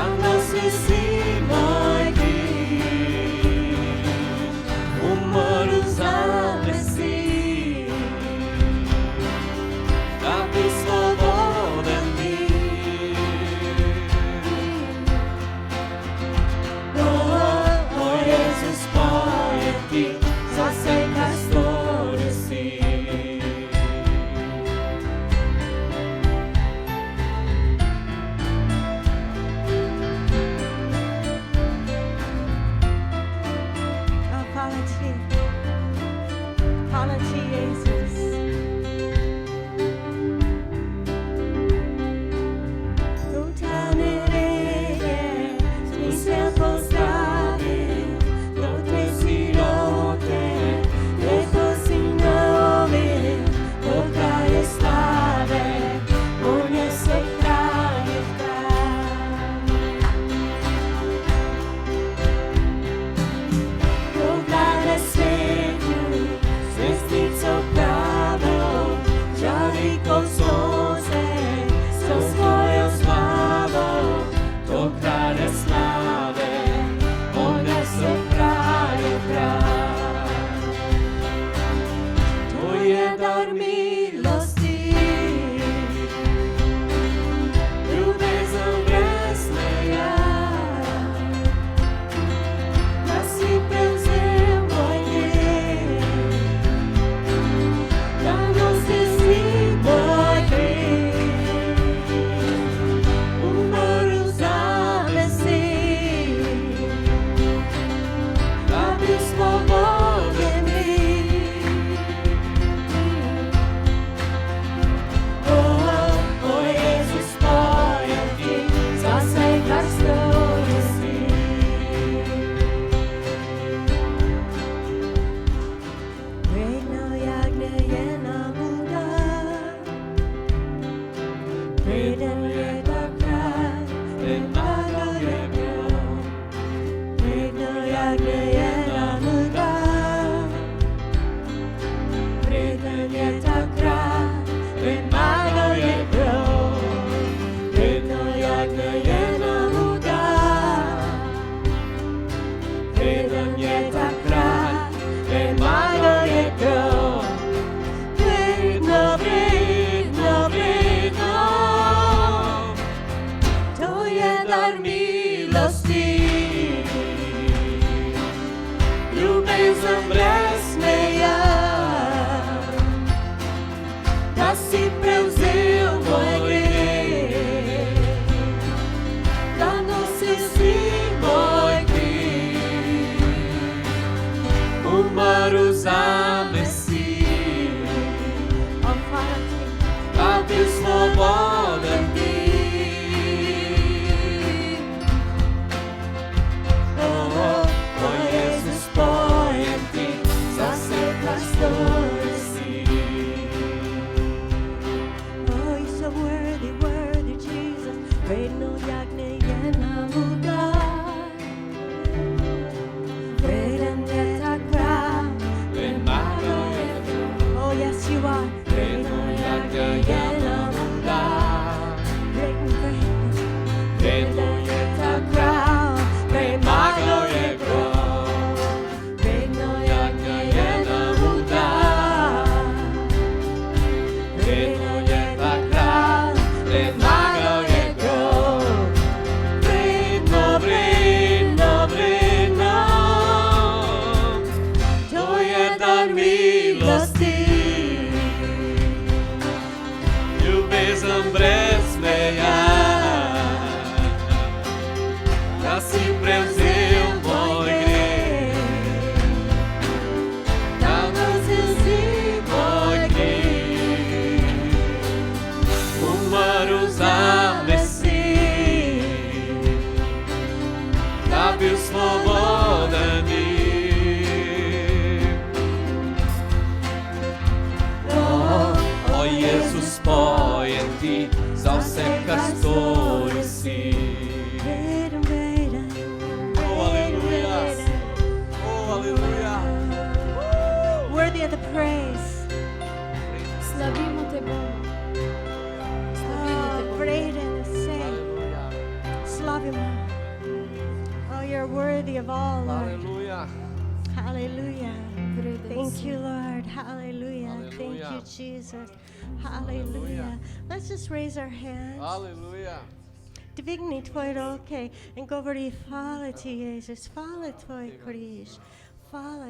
Tam nosi si moj križ, umrl za Mesiju, da bi slobodan bio. O Jezus, pojem ti, za sve kaj stvorio si. Hvala ti, Jezus. Utane reke, smisel pozdravil, do te sirote, lepo si naovil, do kraje slave, on je se kraje kraj. Do vlade svetu, Sestnico pravo, žari ko slze, so svojo slavo, do kraja slave, on je se kraje kraj. To je dar milosti, ljubezen brez meja, da si prevzel moj greh. Tam nosi si moj križ, umrl za Mesiju, da bi slobodan bil. O Jezus, pojem ti, za sve kar stvorio si. Vredno jagnje je nam udar, vreden je takrat, premagal je greh. Vredno jagnje je nam udar, vreden je takrat, premagal je greh. Vredno jagnje je nam udar, vreden je takrat, premagal je greh. Vredno, vredno, vredno, to je dar milosti, ljubezen brez meja, da si prevzel moj greh, da nosil si moj križ, umrl za Mesiju, da bi slobodan bil. O Jezus, pojem ti, za sve kar stvorio si. Oh, you're so worthy, worthy, Jesus. Vredno jagnje je nam udar, vreden je takrat, premagal je greh. Oh, yes, you are. Vredno jagnje je nam udar, vredno je takrat, premagal je greh. Vredno jagnje je nam udar, vredno je takrat, premagal je greh. Vredno, vredno, vredno, to je dar milosti, ljubezen brez meja, just love him. Oh, you're worthy of all, Lord. Aleluia. Hallelujah. Vredен Thank si. you, Lord. Hallelujah. Thank you, Hallelujah. Jesus. Hallelujah. Hallelujah. Let's just raise our hands. Aleluia. Dvigni tvoj ruke and govori hvala ti, Jesus. Hvala tvoj križ. Hvala.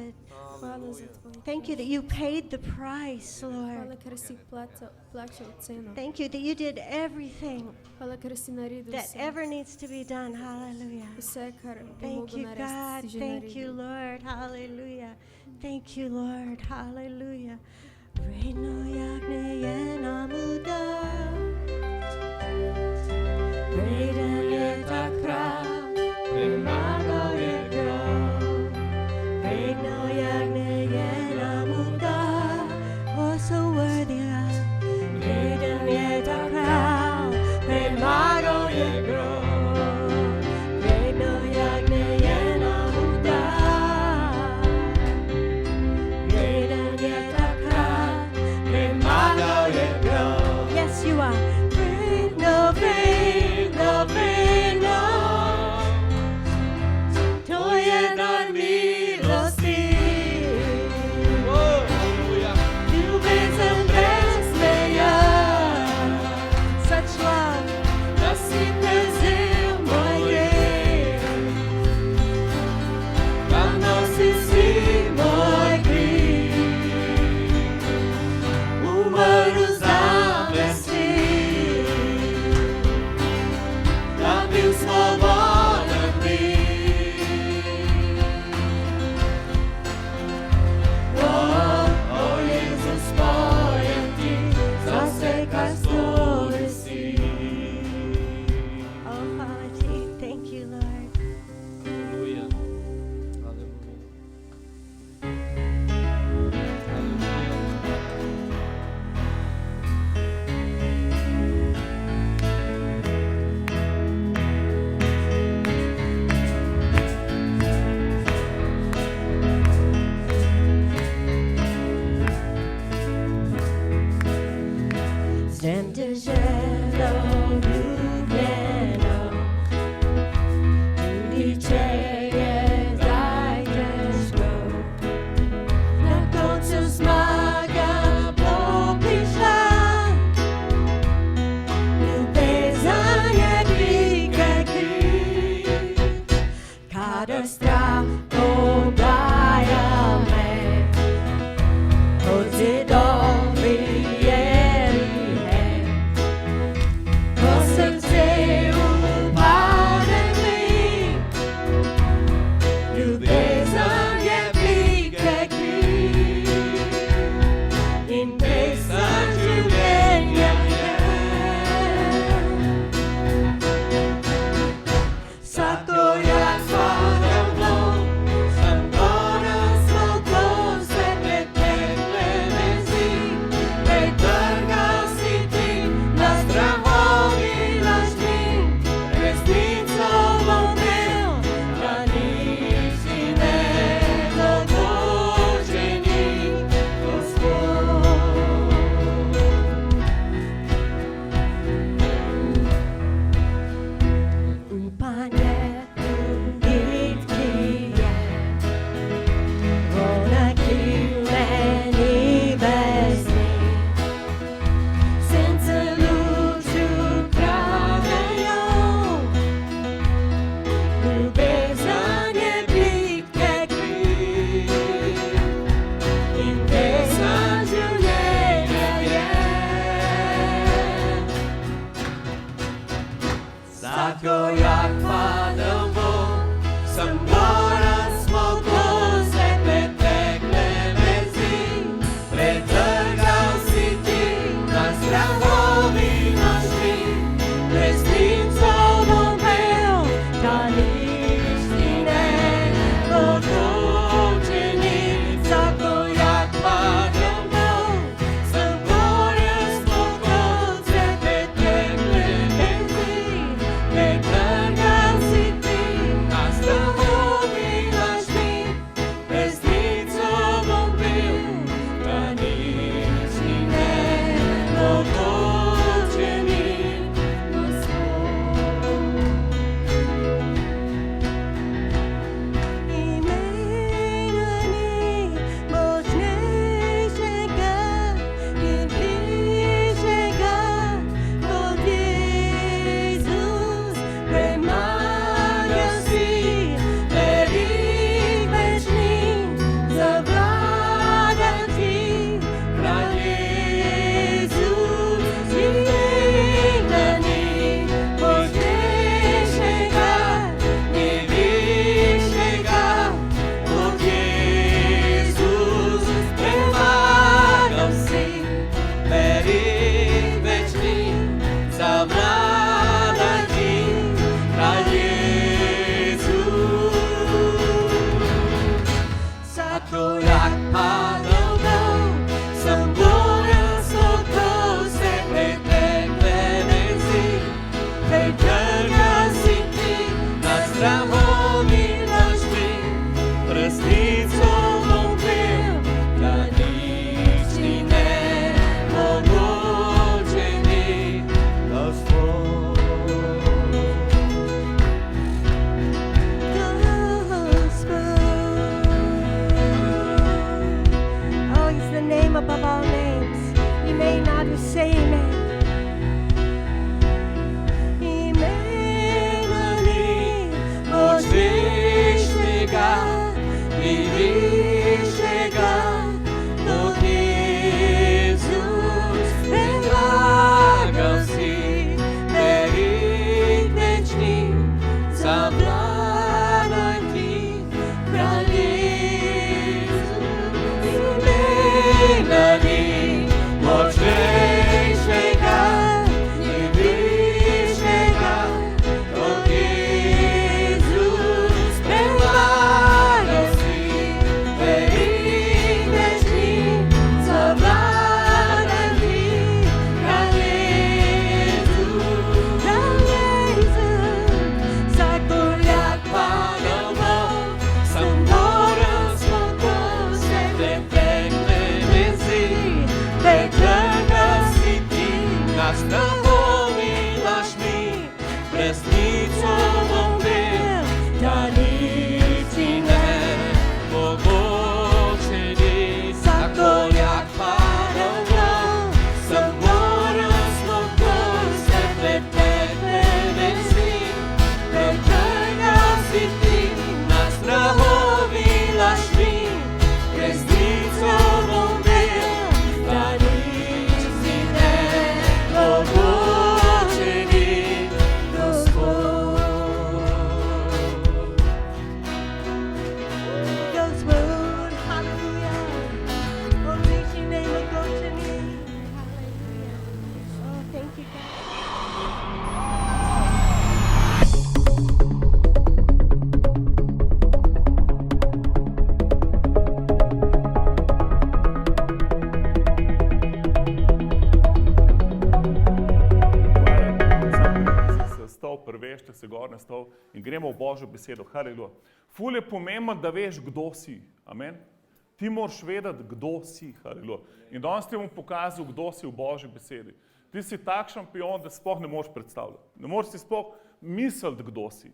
Hvala za tvoj Thank you that you paid the price, Lord. Hvala ker si plaćao cenu. Thank you that you did everything Hvala ker si naredil that vse. ever needs to be done. Hallelujah. Vse, kar bi Thank mogel you, narediti, God. si že Thank you, naredil. Lord. Hallelujah. Thank you, Lord. Hallelujah. Reino yagne yenamuda. Reden je takra. Primago je gro. Reino yagne yenamuda. Oh, so worthy God. Reden je takra. Primago je gro. Reino yagne yenamuda. Reden je takra. Primago je gro. Yes, you are. Reino, reino, reino. To je dar milosti. Oh, aleluia. Ljubezen bez meja. Such love. Da si prezir moj greh. Da nosi si moj greh. Umrl za me si. Da bil slobodan bi. O Jezus, pojem ti za sve kar stori si. Oh, hvala ti. Thank you, Lord. Aleluia. Aleluia. Aleluia. Zemde želo ljubljeno, tudi če je zdaj težko. Na koncu zmaga bo prišla, ljubezen je velika kri. Kadar strah obdaja me, od zidov prijeli. Ko srce upade mi, ljubezen je velika kri. In pesem življenja je. Vsako jak padem dol, sem ponosno ko se pretekle vezi. Pretrgal si ti na strahovi lažni, resnico bom imel, da nisi nedotočeni, Gospod. Upanje bitki je, ona krile nebesni, sence luču kradejo, ljubezen je bitke kri, in pesem življenja je. Vsako jak padel bom, sem ponosno ko se pretekle vezi. Pretrgal si ti na strahovi našli, resnico bom imel, da nisi nedotočeni. Vsako jak padel bom, sem ponosno ko se pretekle vezi. Pretrgal resnico bom bil, da nič mi ne mogoče ni. Zakoljak padel gor, sem moral zmogor se pred tebe vesti, pretrgal si ti na strahovi lažni. Resnico bom bil, da nič mi ne mogoče ni, Gospod. Gospod, hallelujah. Oh, praise your name, oh God, your name. Hallelujah. Oh, thank you, God. Se stal, prevešte se gor na stol in gremo v Božjo besedo. Haleluja. Ful je pomembno, da veš, kdo si. Amen. Ti moraš vedeti, kdo si. Haleluja. In danes ti bom pokazal, kdo si v Božji besedi. Ti si tak šampion, da sploh ne moreš predstavljati. Ne moreš si sploh misliti, kdo si.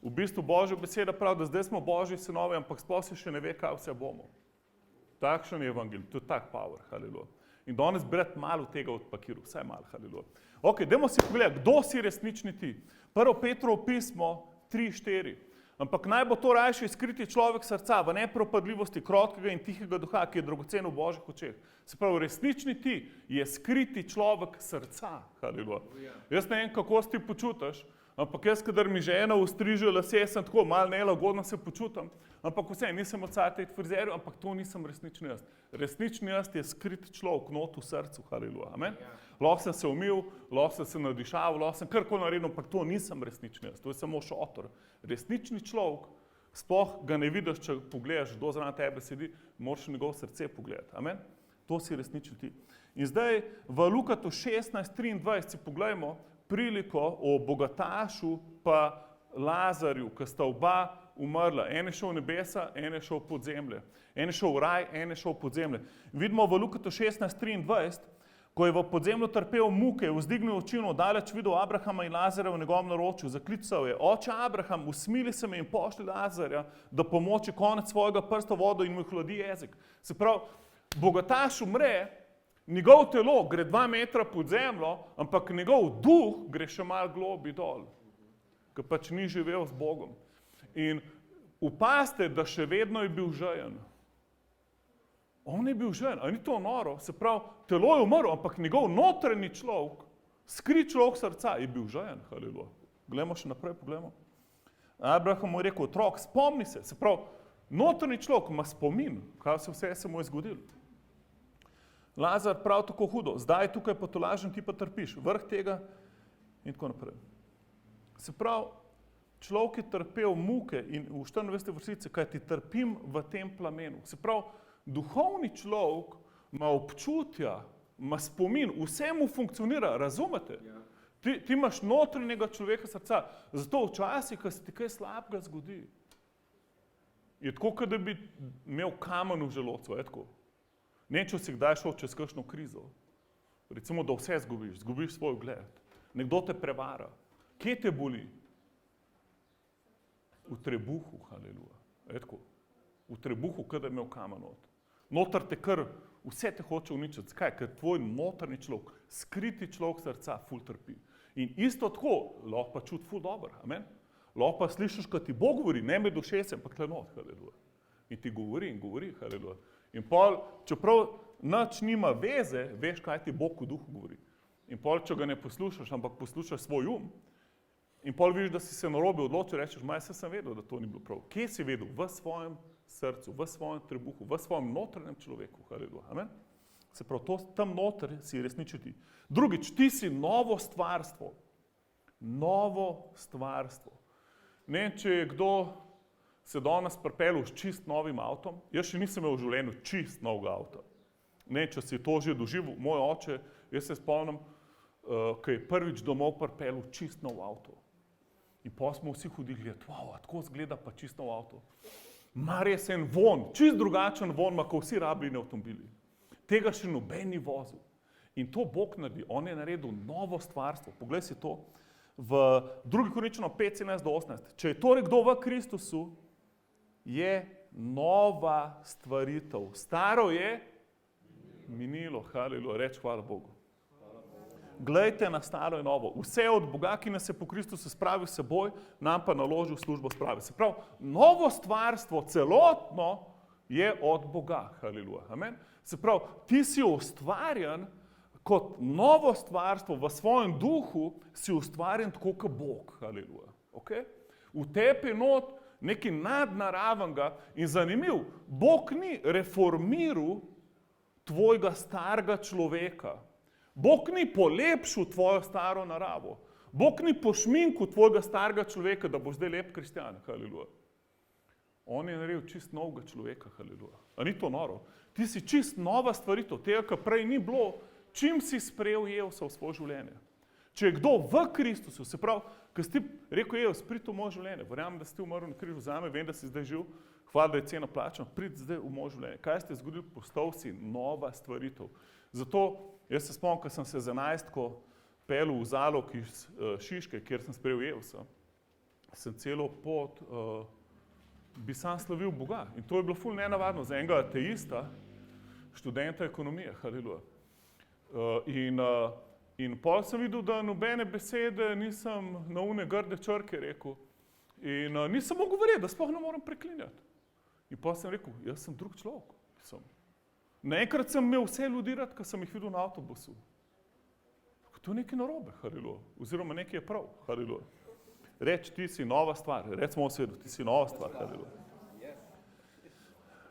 V bistvu Božja beseda pravi, da zdaj smo Božji sinovi, ampak sploh se še ne ve, kaj vse bomo. Takšen je evangelij, to je tak power, haleluja. In danes brati malo tega odpakiral, vsaj malo, haleluja. Ok, dajmo si pogledati, kdo si resnični ti. Prvo Petrovo pismo 3:4. Ampak naj bo to rajši skriti človek srca v nepropadljivosti krotkega in tihega duha, ki je dragocen v Božjih očeh. Se pravi, resnični ti je skriti človek srca, haleluja. Jaz ne vem, kako se ti počutiš, ampak jaz, kadar mi žena ustriže lase, sem tako malo nelagodno se počutim, ampak vse, nisem od cajta iti k frizerju, ampak to nisem resnični jaz. Resnični jaz je skrit človek not v srcu, haleluja, amen. Lahko sem se umil, lahko sem se nadišaval, lahko sem karkoli naredil, ampak to nisem resnični jaz, to je samo šotor. Resnični človek, sploh ga ne vidiš, če pogledaš, kdo zraven tebe sedi, moraš njegov srce pogledati, amen. To si resnični ti. In zdaj v Lukatu 16:23 si pogledajmo priliko o bogatašu pa Lazarju, ki sta oba umrla. En je šel v nebesa, en je šel v podzemlje. En je šel v raj, en je šel v podzemlje. Vidimo v Lukatu 16:23, ko je v podzemlju trpel muke, vzdignil oči in daleč videl Abrahama in Lazarja v njegovem naročju. Zaklical je: Oče Abraham, usmili se me in pošli Lazarja, da pomoči konec svojega prsta vodo in mu hladi jezik. Se pravi, bogataš umre, njegov telo gre 2 metra pod zemljo, ampak njegov duh gre še malo globi dol, ker pač ni živel z Bogom. In opazite, da še vedno je bil žejen. On je bil žejen, a ni to noro? Se pravi, telo je umrlo, ampak njegov notranji človek, skrit človek srca je bil žejen, haleluja. Glejmo še naprej, poglejmo. Abraham mu je rekel: otrok, spomni se. Se pravi, notranji človek ima spomin, kaj se mu je zgodilo. Lazar prav tako hudo, zdaj tukaj potolažen, ti pa trpiš, vrh tega in tako naprej. Se pravi, človek je trpel muke in v 24. vrstici, kaj ti trpim v tem plamenu. Se pravi, duhovni človek ima občutja, ima spomin, vse mu funkcionira, razumete? Ti imaš notranjega človeka srca, zato včasih, ko se ti kaj slabega zgodi, je tako, kot da bi imel kamen v želodcu, je tako. Ne, če si kdaj šel čez kakšno krizo, recimo, da vse zgubiš svoj ugled, nekdo te prevara. Kje te boli? V trebuhu, haleluja. Je tako. V trebuhu, kot da je imel kamen not. Notar te kar, vse te hoče uničiti. Zakaj? Ker tvoj notranji človek, skriti človek srca, ful trpi. In isto tako, lahko pa čuti ful dobro, amen. Lahko pa slišiš, ko ti Bog govori, ne med ušesem, ampak le not, haleluja. In ti govori in govori, haleluja. In pol, čeprav nič nima veze, veš, kaj ti Bog v duhu govori. In pol, če ga ne poslušaš, ampak poslušaš svoj in pol vidiš, da si se narobe odločil, rečeš: jaz sem vedel, da to ni bilo prav. Kje si vedel? V svojem srcu, v svojem trebuhu, v svojem notranjem človeku, haleluja, amen. Se pravi, tam noter si resnični ti. Drugič, ti si novo stvarstvo. Novo stvarstvo. Ne vem, če je kdo se danes pripeljal s čist novim avtom. Jaz še nisem imel v življenju čist novega avta. Ne, če si to že doživel, moj oče, jaz se spomnim, ko je prvič domov pripeljal čist nov avto. In pa smo vsi hodili gledati: wow, tako izgleda pa čist nov avto. Ma res en von, čist drugačen von, kot vsi rabljeni avtomobili. Tega še noben ni vozil. In to Bog naredi, on je naredil novo stvarstvo. Poglej si to. v 2. Korinčanom 5:17-18. Če je torej kdo v Kristusu, je nova stvaritev. Staro je minilo, haleluja, reč hvala Bogu. Glejte na staro in novo. Vse od Boga, ki nas je po Kristusu spravil s seboj, nam pa naložil službo sprave. Se pravi, novo stvarstvo celotno je od Boga, haleluja. Amen. Se pravi, ti si ustvarjen kot novo stvarstvo v svojem duhu, si ustvarjen tako kot Bog, haleluja. Okay? V tebi je not nekaj nadnaravenega in zanimiv. Bog ni reformiral tvojega starega človeka. Bog ni polepšal tvojo staro naravo. Bog ni pošminkal tvojega starega človeka, da boš zdaj lep kristjan, haleluja. On je naredil čist novega človeka, haleluja. A ni to noro? Ti si čist nova stvaritev, tega, kar prej ni bilo, čim si sprejel Jezusa v svoje življenje. Če je kdo v Kristusu, se pravi, ko si ti rekel, Jezus, pridi v moje življenje, verjamem, da si ti umrl na križu zame, vem, da si zdaj živ, hvala, da je cena plačana, pridi zdaj v moje življenje. Kaj ste zgodili? Postal si nova stvaritev. Zato jaz se spomnim, ko sem se z 11-ko pelil v Zalog iz Šiške, kjer sem sprejel Jezusa, sem celo pot bi sam slavil Boga. In to je bilo ful nenavadno za enega ateista, študenta ekonomije, haleluja. In pol sem videl, da nobene besede nisem na une grde črke rekel. In nisem mogel verjeti, da sploh ne moram preklinjati. In pol sem rekel, jaz sem drug človek. Naenkrat sem imel vse ljudi rad, ko sem jih videl na avtobusu. To je nekaj narobe, haleluja. Oziroma nekaj je prav, haleluja. Reč, ti si nova stvar. Recimo v svetu, ti si nova stvar, haleluja.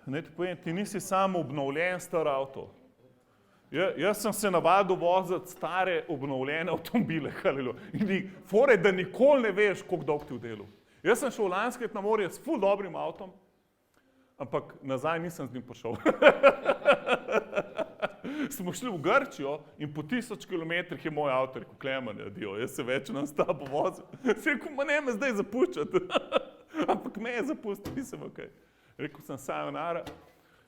Naj ti povem, ti nisi samo obnovljen star avto. Jaz sem se navadil voziti stare obnovljene avtomobile, haleluja. In fore, da nikoli ne veš, koliko dolg ti v delu. Jaz sem šel lansko let na morje s ful dobrim avtom, ampak nazaj nisem z njim prišel. Smo šli v Grčijo in po 1000 kilometrih je moj avto rekel, Klemen, adijo, jaz se več nam s tabo vozil. Se rekel, ma ne me zdaj zapuščati. Ampak me je zapustil, nisem okej. Rekel sem sayonara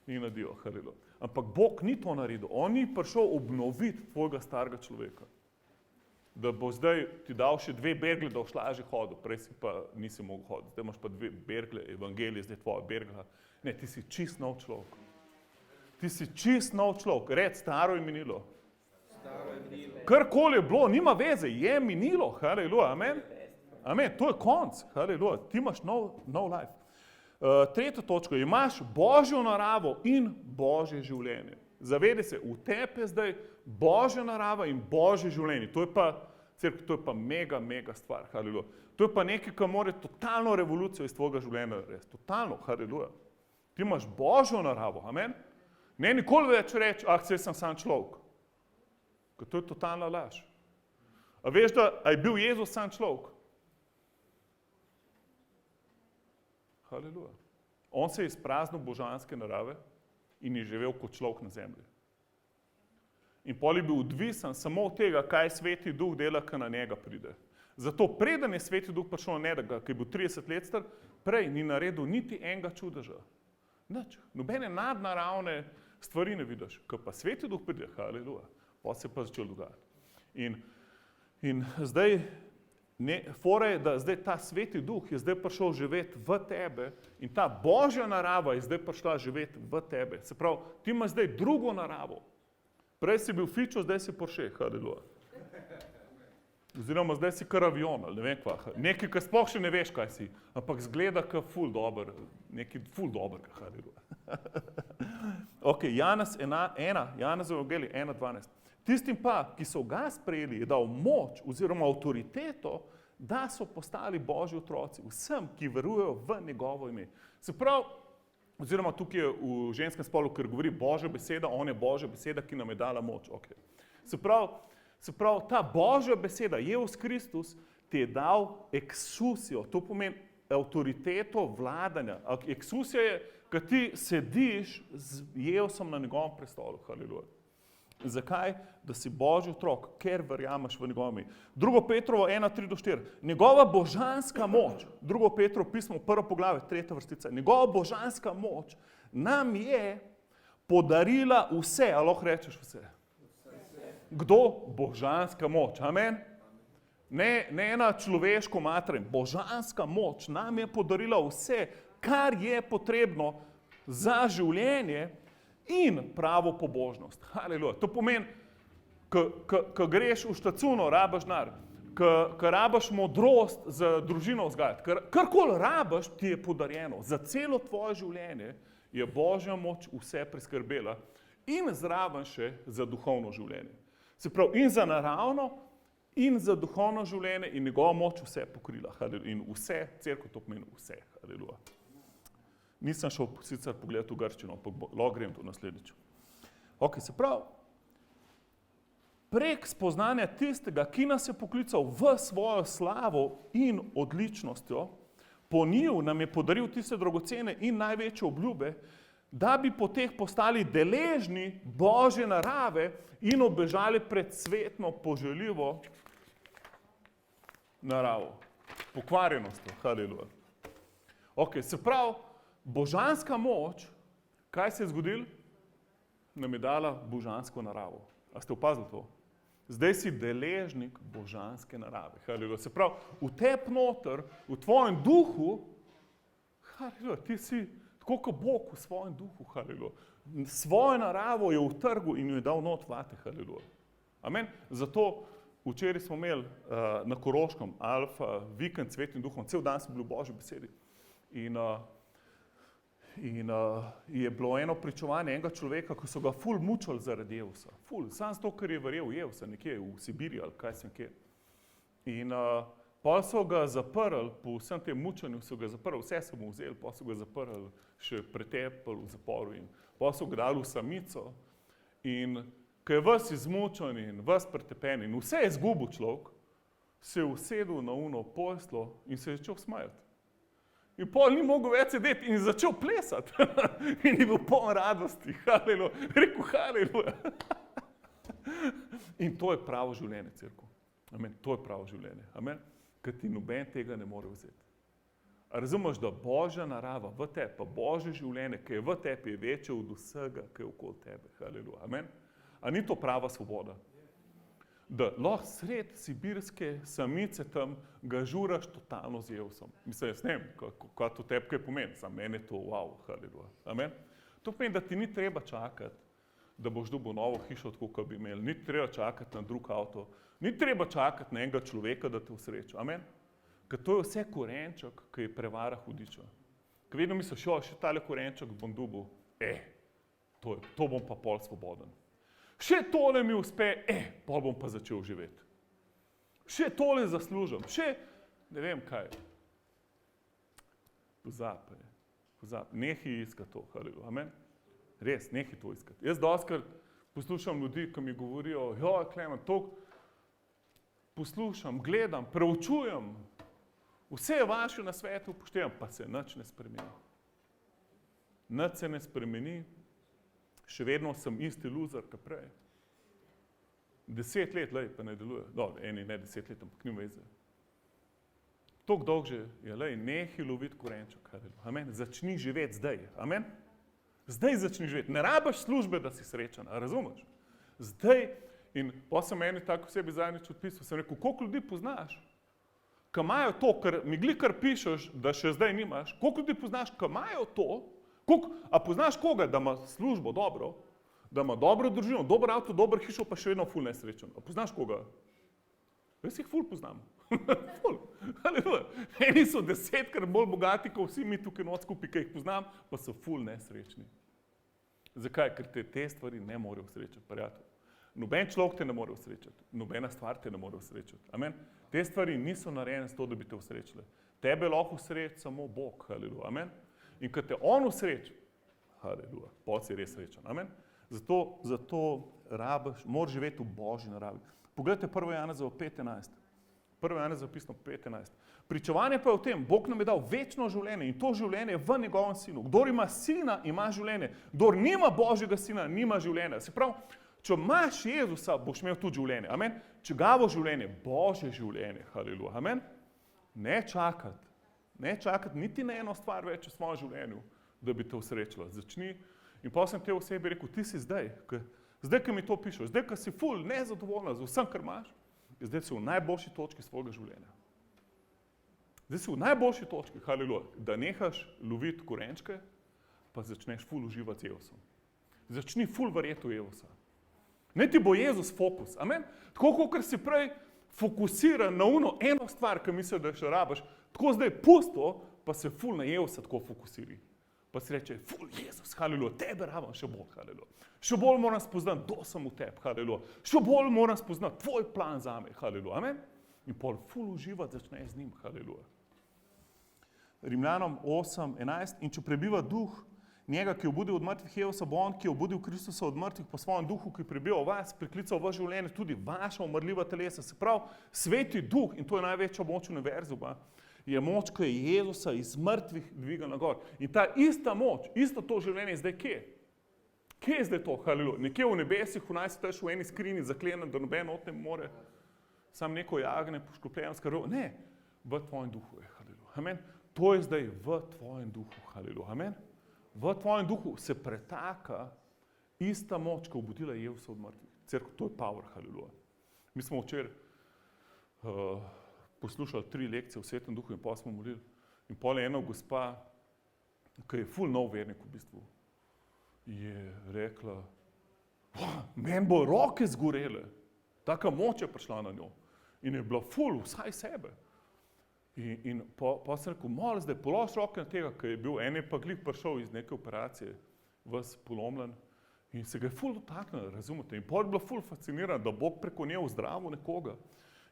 in adijo, haleluja. Ampak Bog ni to naredil. On ni prišel obnoviti tvojega starega človeka. Da bo zdaj ti dal še 2 bergle, da boš lažje hodil. Prej si pa nisi mogel hoditi. Zdaj imaš pa 2 bergle, evangelije, zdaj tvoja bergla. Ne, ti si čist nov človek. Ti si čist nov človek. Red, staro je minilo. Karkoli je bilo, nima veze, je minilo. Haleluja, amen. Amen, to je konc. Haleluja, ti imaš nov life. Tretja točka, imaš Božjo naravo in Božje življenje. Zavedaj se, v tebi je zdaj Božja narava in Božje življenje. To je pa mega stvar, haleluja. To je pa nekaj, kar mora totalno revolucijo iz tvojega življenja narediti. Totalno, haleluja. Ti imaš Božjo naravo, amen. Ne nikoli več reči, saj sem sam človek. Ker to je totalna laž. A veš, da je bil Jezus sam človek? Haleluja. On se je izpraznil božanske narave in je živel kot človek na zemlji. In pol je bil odvisen samo od tega, kaj Sveti Duh dela, ko na njega pride. Zato preden je Sveti Duh prišel na njega, ki je bil 30 let star, prej ni naredil niti enega čudeža. Nič. Nobene nadnaravne stvari ne vidiš. Ko pa Sveti Duh pride, haleluja, pa se pa začel dogajati. In zdaj, fora je, da zdaj ta Sveti Duh je zdaj prišel živeti v tebe in ta Božja narava je zdaj prišla živeti v tebe. Se pravi, ti imaš zdaj drugo naravo. Prej si bil fičo, zdaj si Porsche, haleluja. Oziroma, zdaj si kar avion, ali ne vem kva. Nekaj, kar sploh še ne veš, kaj si, ampak zgleda kar ful dober, nekaj ful dobrega, haleluja. Ok, Janez Evangelij 1:12. Tistim pa, ki so ga sprejeli, je dal moč oziroma avtoriteto, da so postali Božji otroci, vsem, ki verujejo v njegovo ime. Se pravi, oziroma tukaj je v ženskem spolu, ker govori Božja beseda, on je Božja beseda, ki nam je dala moč. Okay. Se pravi, ta Božja beseda, Jezus Kristus, ti je dal eksusijo, to pomeni avtoriteto vladanja. Eksusija je, ko ti sediš z Jezusom na njegovem prestolu, haleluja. Zakaj? Da si Božji otrok, ker verjameš v njegovo ime. 2. Petrovo 1:3-4. Njegova božanska moč, 2. Petrovo pismo, 1. poglavje, 3. vrstica. Njegova božanska moč nam je podarila vse, ali lahko rečeš vse? Kdo? Božanska moč, amen? Ne ena človeško mater, božanska moč nam je podarila vse, kar je potrebno za življenje in pravo pobožnost. Haleluja. To pomeni, ko greš v štacuno, rabaš denar, ko rabaš modrost za družino vzgajati, karkoli rabaš, ti je podarjeno. Za celo tvoje življenje je Božja moč vse priskrbela in zraven še za duhovno življenje. Se pravi, in za naravno, in za duhovno življenje in njegova moč vse pokrila. In vse, cerkev to pomeni vse. Haleluja. Nisem šel sicer pogledati v grščino, ampak lahko grem to naslednjič. Ok, se pravi, prek spoznanja tistega, ki nas je poklical v svojo slavo in odličnostjo, po njiju nam je podaril tiste dragocene in največje obljube, da bi po teh postali deležni Božje narave in obežali pred svetno poželjivo naravo. Pokvarjenostjo. Haleluja. Ok, se pravi, božanska moč, kaj se je zgodilo? Nam je dala božansko naravo. A ste opazili to? Zdaj si deležnik božanske narave. Haleluja. Se pravi, v tebi noter, v tvojem duhu, haleluja, ti si tako kot Bog v svojem duhu. Haleluja. Svojo naravo je utrgal in jo je dal not vate. Haleluja. Amen. Zato včeraj smo imeli na Koroškem Alfa vikend Svetim duhom, cel dan smo bili v Božji besedi. In je bilo eno pričevanje enega človeka, ko so ga ful mučali zaradi Jeusa. Ful, samo zato, ker je verjel v Jeusa, nekje v Sibiriji ali kaj sem kje. In pa so ga zaprli, po vsem tem mučanju so ga zaprli, vse so mu vzeli, pa so ga zaprli, še pretepali v zaporu in pa so ga dali v samico. In ko je ves izmučen in ves pretepen in vse je izgubil človek, se je usedel na uno poslo in se je začel smajati. In pol ni mogel več sedeti in začel plesati. In je bil poln radosti. Haleluja. Rekel, haleluja. In to je pravo življenje, cerkev. Amen. To je pravo življenje. Amen. Ker ti noben tega ne more vzeti. A razumeš, da Božja narava v tebi, pa Božje življenje, ki je v tebi, je večje od vsega, ki je okoli tebe. Haleluja. Amen. A ni to prava svoboda? Da lahko sred sibirske samice tam ga žuraš totalno z Jeusom. Mislim, jaz ne vem, kaj to tebi kaj pomeni, za mene je to wow, haleluja. Amen. To pomeni, da ti ni treba čakati, da boš dobil novo hišo, tako kot bi imeli. Ni treba čakati na drug avto. Ni treba čakati na enega človeka, da te usreči. Amen. Ker to je vse korenček, ki je prevara hudiča. Ker vedno misliš, še tale korenček bom dobil, to bom pa pol svoboden. Še tole mi uspe, pol bom pa začel živeti. Še tole zaslužim, še ne vem kaj. Pozabi. Nehi iskati to, haleluja. Amen. Res, nehi to iskati. Jaz dostikrat poslušam ljudi, ki mi govorijo, Klemen, toliko poslušam, gledam, preučujem, vse vaše nasvete upoštevam, pa se nič ne spremeni. Nič se ne spremeni. Še vedno sem isti loser, kot prej. 10 let, pa ne deluje. Eni ne 10 let, ampak ni veze. Toliko dolgo že je, nehi loviti korenček. Amen. Začni živeti zdaj. Amen. Zdaj začni živeti. Ne rabiš službe, da si srečen, a razumeš? Zdaj, in pa sem meni tako sebi zadnjič odpisal, sem rekel, koliko ljudi poznaš, ki imajo to, kar mi kar pišeš, da še zdaj nimaš, koliko ljudi poznaš, ki imajo to. A poznaš koga, da ima službo dobro, da ima dobro družino, dober avto, dober hišo, pa še vedno ful nesrečen? A poznaš koga? Jaz jih ful poznam. Ful. Eni so 10krat bolj bogati, kot vsi mi tukaj noč skupaj, ki jih poznam, pa so ful nesrečni. Zakaj? Ker te stvari ne morejo srečati, prijatelj. Noben človek te ne more usrečati, nobena stvar te ne more usrečati. Amen. Te stvari niso narejene s to, da bi te usrečile. Tebe lahko usreči samo Bog. Haleluja. Amen. In ko te on usreči, haleluja, potem si res srečen. Amen. Zato moraš živeti v Božji naravi. Poglejte 1. Janezovo 5:11. 1. Janezovo pismo 5:11. Pričevanje pa je o tem, Bog nam je dal večno življenje in to življenje je v njegovem sinu. Kdor ima sina, ima življenje. Kdor nima Božjega sina, nima življenja. Se pravi, če imaš Jezusa, boš imel tudi življenje. Amen. Čigavo življenje? Božje življenje. Haleluja. Amen. Ne čakati niti na eno stvar več v svojem življenju, da bi te usrečila. Začni. In pa sem te osebi rekel, ti si zdaj, ko mi to pišeš, zdaj, ko si ful nezadovoljna z vsem, kar imaš, zdaj si v najboljši točki svojega življenja. Zdaj si v najboljši točki, haleluja, da nehaš loviti korenčke, pa začneš ful uživati z Jezusom. Začni ful verjeti v Jezusa. Ne ti bo Jezus fokus, amen? Tako, kot si prej fokusiran na eno stvar, ki misliš, da še rabiš, tako zdaj pusto, pa se ful na Jezusa tako fokusiri. Pa si reče, ful Jezus, haleluja, tebe rabim še bolj, haleluja. Še bolj moram spoznati, kdo sem v tebi, haleluja. Še bolj moram spoznati tvoj plan zame, haleluja, amen? In pol ful uživati začne z njim, haleluja. Rimljanom 8:11, in če prebiva duh njega, ki je obudil od mrtvih Jezusa, bo on, ki je obudil Kristusa od mrtvih po svojem duhu, ki prebiva v vas, priklical v življenje tudi vaša umrljiva telesa. Se pravi, sveti duh, in to je največja moč univerzuma, je moč, ki je Jezusa iz mrtvih dvigal na gor. In ta ista moč, isto to življenje je zdaj kje? Kje je zdaj to, haleluja? Nekje v nebesih, v najsvetejši v eni skrini zaklenen, da noben od ne more, sam neko jagnje, poškropljeno s krvjo. Ne, v tvojem duhu je, haleluja. Amen. To je zdaj v tvojem duhu, haleluja. Amen. V tvojem duhu se pretaka ista moč, ki je obudila Jezusa od mrtvih. Cerkev, to je power, haleluja. Mi smo včeraj poslušali 3 lekcije v Svetem duhu in pa smo molili. In pol je ena gospa, ki je ful nov vernik v bistvu, je rekla, meni bo roke zgorele, taka moč je prišla na njo. In je bila ful vsaj sebe. In pa sem rekel, malo zdaj polož roke na tega, ker je bil, en je pa glih prišel iz neke operacije, ves polomljen in se ga je ful dotaknil, razumete? In pol je bila ful fascinirana, da Bog preko nje zdravil nekoga.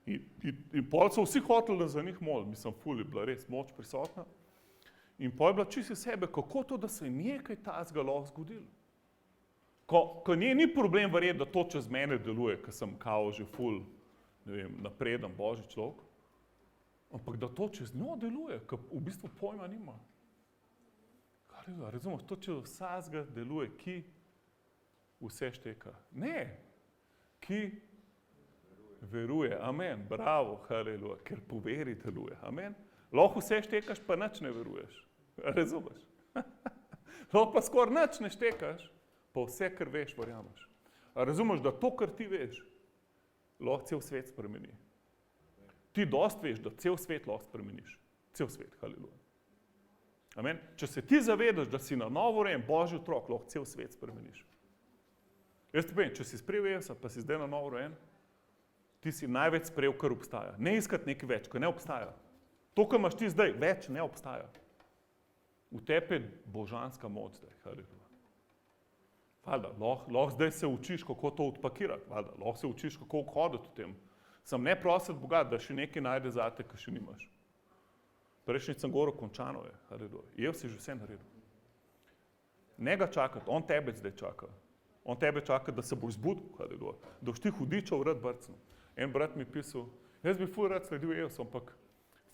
In pol so vsi hoteli, da za njih molili, mislim, ful je bila res moč prisotna. In pol je bila čisto sebe, kako to, da se je nekaj tazga lahko zgodilo. Ko nje ni problem verjeti, da to čez mene deluje, ker sem kao že ful, ne vem, napreden božji človek, ampak da to čez njo deluje, ker v bistvu pojma nima. Razumeš, to čez vsega deluje, ki vse šteka. Ne, ki veruje, amen, bravo, haleluja, ker po veri deluje, amen. Lahko vse štekaš, pa nič ne veruješ, razumeš. Lahko pa skoraj nič ne štekaš, pa vse, kar veš, verjameš. Razumeš, da to, kar ti veš, lahko cel svet spremeni. Ti dost veš, da cel svet lahko spremeniš. Cel svet, haleluja. Amen. Če se ti zavedaš, da si na novo rojen Božji otrok, lahko cel svet spremeniš. Jaz ti povem, če si sprejel Jezusa, pa si zdaj na novo rojen, ti si največ sprejel, kar obstaja. Ne iskati nekaj več, kar ne obstaja. To, kar imaš ti zdaj, več ne obstaja. V tebi je božanska moč zdaj, haleluja. Valjda, lahko zdaj se učiš, kako to odpakirati, valjda, lahko se učiš, kako hoditi v tem. Sem ne prositi Boga, da še nekaj najde zate, kar še nimaš. Prejšnjič sem govoril, končano je, haleluja. Jezus je že vse naredil. Ne ga čakati, on tebe zdaj čaka. On tebe čaka, da se boš zbudil, haleluja. Da boš ti hudičev rad brcnil. En brat mi je pisal, jaz bi ful rad sledil Jezusu, ampak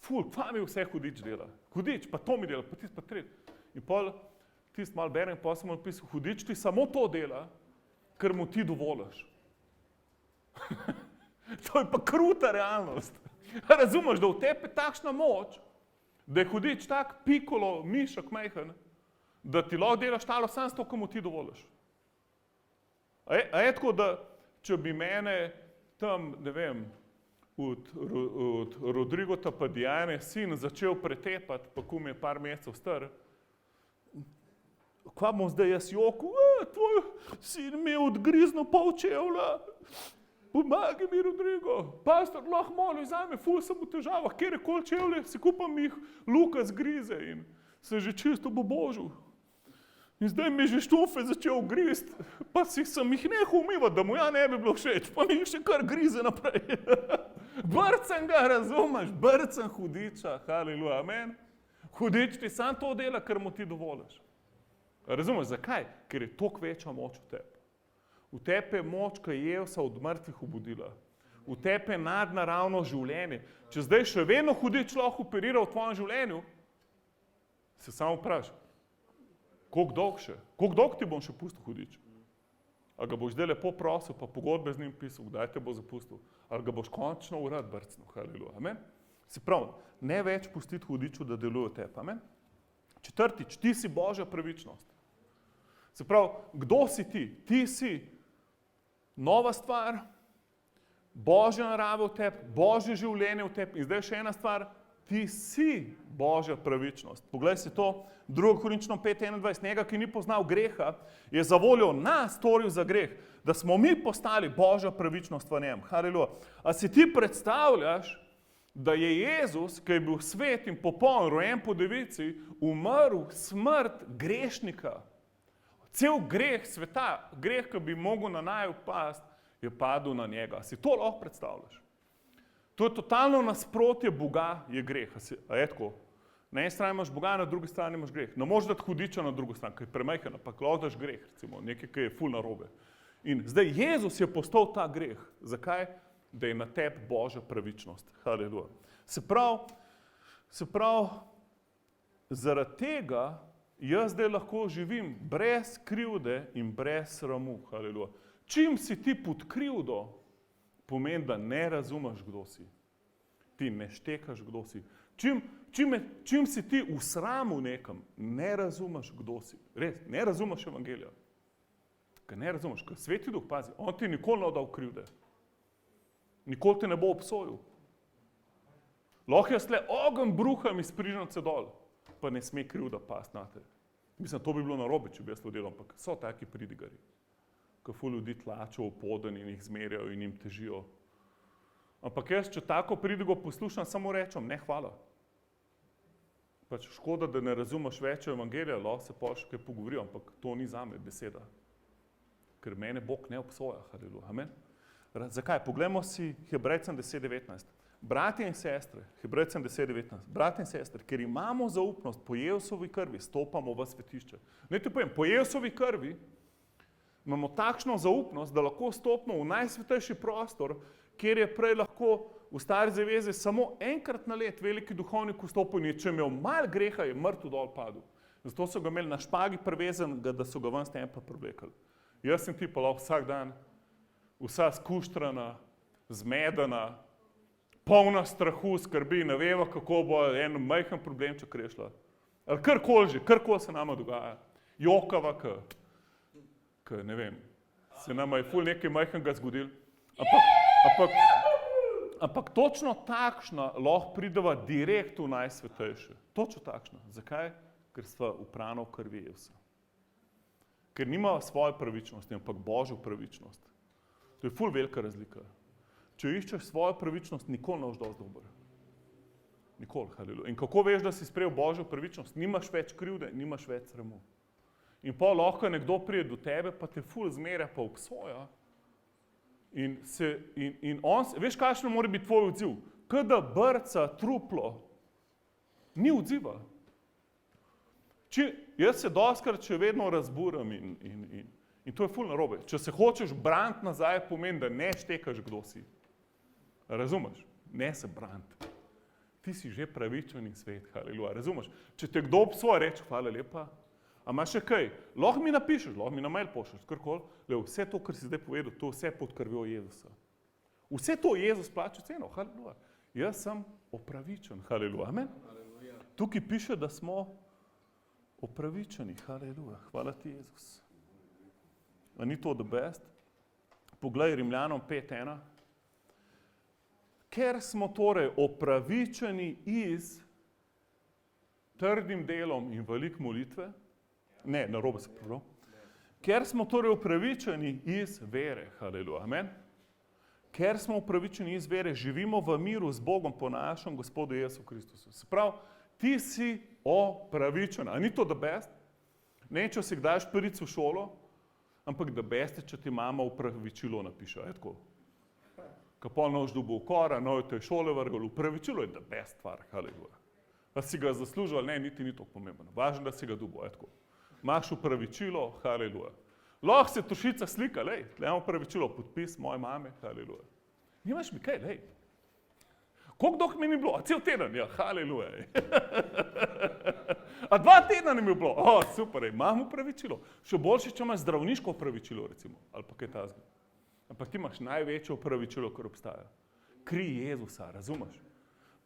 ful, kva mi vse hudič dela? Hudič, pa to mi dela, pa tist pa tret. In pol tist malo berem, pa sem mu napisal, hudič ti samo to dela, ker mu ti dovoliš. To je pa kruta realnost. Razumeš, da v tebi je takšna moč, da je hudič tak pikolo, mišak majhen, da ti lahko delaš talo samo s to, ko mu ti dovoliš. A je tako, da če bi mene tam, ne vem, od Rodrigota pa Diane sin začel pretepati, pa ko mi je par mesecev star, kva bom zdaj jaz joku, tvoj sin mi je odgriznil pol čevlja, pomagaj mi, Rodrigo, pastor, lahko moliš zame, ful sem v težavah, kjer je kol čevlje, si kupam jih, Luka zgrize in sem že čisto bobožil. In zdaj mi je že štufe začel grist, pa sem jih nehal umivati, da mu ja ne bi bilo všeč, pa mi jih še kar grize naprej. Brcem ga, razumeš, brcem hudiča, haleluja, amen. Hudič ti sam to dela, ker mu ti dovoliš. Razumeš, zakaj? Ker je toliko večja moč v tebi. V tebi je moč, ki je Jezusa od mrtvih obudila. V tebi je nadnaravno življenje. Če zdaj še vedno hudič lahko operira v tvojem življenju, se samo vprašaj, koliko dolgo še? Koliko dolgo ti bom še pustil hudič? Ali ga boš zdaj lepo prosil, pa pogodbe z njim pisal, kdaj te bo zapustil? Ali ga boš končno urad brcnil? Haleluja, amen? Se pravi, ne več pustiti hudiču, da deluje v tebi, amen? Četrtič, ti si Božja pravičnost. Se pravi, kdo si ti? Ti si nova stvar, Božja narava v tebi, Božje življenje v tebi. In zdaj še ena stvar, ti si Božja pravičnost. Poglej si to, 2. Korinčanom 5:21, njega, ki ni poznal greha, je za voljo nas storil za greh, da smo mi postali Božja pravičnost v njem. Haleluja. A si ti predstavljaš, da je Jezus, ki je bil svet in popoln, rojen po devici, umrl smrt grešnika. Cel greh sveta, greh, ki bi mogel na naju pasti, je padel na njega. Si to lahko predstavljaš? To je totalno nasprotje Boga, je greh. A je tako? Na eni strani imaš Boga, na drugi strani imaš greh. Ne možeš dati hudiča na drugo stran, ki je premajhen, ampak lahko daš greh, recimo, nekaj, ki je ful narobe. In zdaj Jezus je postal ta greh. Zakaj? Da je na tebi Božja pravičnost. Haleluja. Se pravi, zaradi tega jaz zdaj lahko živim brez krivde in brez sramu. Haleluja. Čim si ti pod krivdo, pomeni, da ne razumeš, kdo si. Ti ne štekaš, kdo si. Čim si ti v sramu nekam, ne razumeš, kdo si. Res, ne razumeš evangelija. Ker ne razumeš, ker Sveti Duh, pazi, on ti nikoli ne dal krivde. Nikoli te ne bo obsojil. Lahko jaz tle ogenj bruham iz prižnice dol, pa ne sme krivda pasti na te. Mislim, to bi bilo narobe, če bi jaz to delal, ampak so taki pridigari, ki ful ljudi tlačijo v poden in jih zmerjajo in jim težijo. Ampak jaz, če tako pridigo poslušam, samo rečem, ne hvala. Pač škoda, da ne razumeš več evangelija, lahko se pa še kaj pogovori, ampak to ni zame beseda. Ker mene Bog ne obsoja, haleluja, amen. Zakaj? Poglejmo si Hebrejcem 10:19. Bratje in sestre, Hebrejcem 10:19, bratje in sestre, ker imamo zaupnost po Jezusovi krvi, stopamo v svetišče. Naj ti povem, po Jezusovi krvi imamo takšno zaupnost, da lahko stopimo v najsvetejši prostor, kjer je prej lahko v stari zavezi samo enkrat na let veliki duhovnik vstopil in če imel malo greha, je mrtev dol padel. Zato so ga imeli na špagi privezanega, da so ga ven s templja privlekli. Jaz sem ti pa lahko vsak dan, vsa skuštrana, zmedena, polna strahu, skrbi, ne veva, kako bo en majhen problemček rešila. Ali karkoli že, karkoli se nama dogaja. Jokava, ne vem, se nama je ful nekaj majhnega zgodil. Ampak točno takšna lahko prideva direkt v najsvetejše. Točno takšna. Zakaj? Ker sva uprana v krvi Jezusa. Ker nima svoje pravičnosti, ampak Božjo pravičnost. To je ful velika razlika. Če iščeš svojo pravičnost, nikoli ne boš dosti dober. Nikoli, haleluja. In kako veš, da si sprejel Božjo pravičnost? Nimaš več krivde, nimaš več sramu. In pa lahko nekdo pride do tebe, pa te ful zmerja, pa obsoja. In on, veš, kakšno mora biti tvoj odziv? Kada brca truplo, ni odziva. Jaz se dostikrat še vedno razburam in to je ful narobe. Če se hočeš braniti nazaj, pomeni, da ne štekaš, kdo si. Razumeš? Ne se braniti. Ti si že pravičen in svet, haleluja. Razumeš? Če te kdo obsoja, reče, hvala lepa. A imaš še kaj? Lahko mi napišeš, lahko mi na mail pošlješ, karkoli. Vse to, kar si zdaj povedal, to vse pod krvjo Jezusa. Vse to Jezus plača ceno, haleluja. Jaz sem opravičen, haleluja. Amen? Tukaj piše, da smo opravičeni, haleluja. Hvala ti, Jezus. A ni to the best? Poglej Rimljanom 5:1. Ker smo torej opravičeni iz trdim delom in velik molitve, ne, narobe se prav. Ker smo torej opravičeni iz vere, haleluja, amen. Ker smo opravičeni iz vere, živimo v miru z Bogom po našem Gospodu Jezusu Kristusu. Se pravi, ti si opravičen. A ni to the best? Ne, če si kdaj špiric v šolo, ampak the best je, če ti mama opravičilo napiše, je tako. Ko pol nož dobil ukora, noj te šole vrgel, opravičilo je the best stvar, haleluja. Da si ga zaslužil ali ne, niti ni to pomembno. Važno, da si ga dobil, je tako. Imaš upravičilo, haleluja. Lahko se tušica slika, lej, tle imam upravičilo, podpis moje mame, haleluja. Nimaš mi kaj, lej. Koliko dolgo mi ni bilo? A cel teden? Ja, haleluja. A 2 tedna ni mi bilo? O, super, imam upravičilo. Še boljše, če imaš zdravniško upravičilo, recimo, ali pa kaj tazga. Ampak ti imaš največje upravičilo, kar obstaja. Kri Jezusa, razumeš?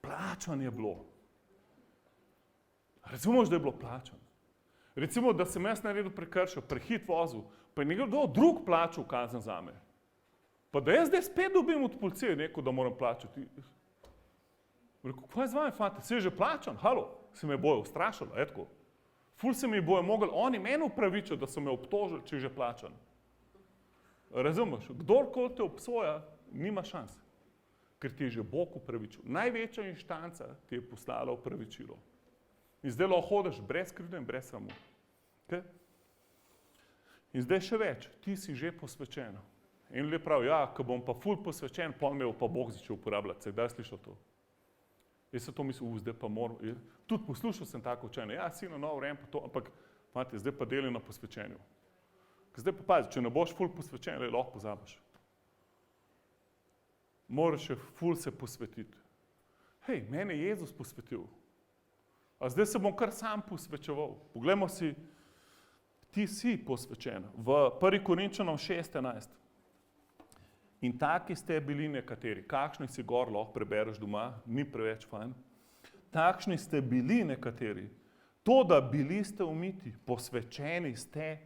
Plačan je bilo. Razumeš, da je bilo plačan? Recimo, da sem jaz naredil prekršek, prehit vozil, pa je nekdo drug plačal kazen zame. Pa da jaz zdaj spet dobim od policije neko, da moram plačati. Rekel, kaj je z vami, fante, se je že plačan, halo, se me bojo ustrašali, etko. Ful se mi bojo mogli, oni meni upravičili, da so me obtožili, če je že plačan. Razumeš, kdorkoli te obsoja, nima šans, ker ti je že Bog upravičil. Največja inštanca ti je poslala upravičilo. In zdaj lahko hodiš brez krivde in brez sramu. Okay? In zdaj še več, ti si že posvečen. In ljudje pravijo, ja, ko bom pa ful posvečen, pol me bo pa Bog začel uporabljati. Se kdaj slišal to? Jaz sem to mislil, zdaj pa moram. Tudi poslušal sem tako učenje, ja, si na nov vreme, pa to, ampak fante, zdaj pa delim na posvečenju. Zdaj pa pazi, če ne boš ful posvečen, lahko pozabiš. Moraš še ful se posvetiti. Hej, mene je Jezus posvetil. A zdaj se bom kar sam posvečeval. Poglejmo si, ti si posvečen. V 1. Korinčanom 6:11. In taki ste bili nekateri. Kakšni si gor, lahko prebereš doma, ni preveč fajn. Takšni ste bili nekateri. To, da bili ste umiti, posvečeni ste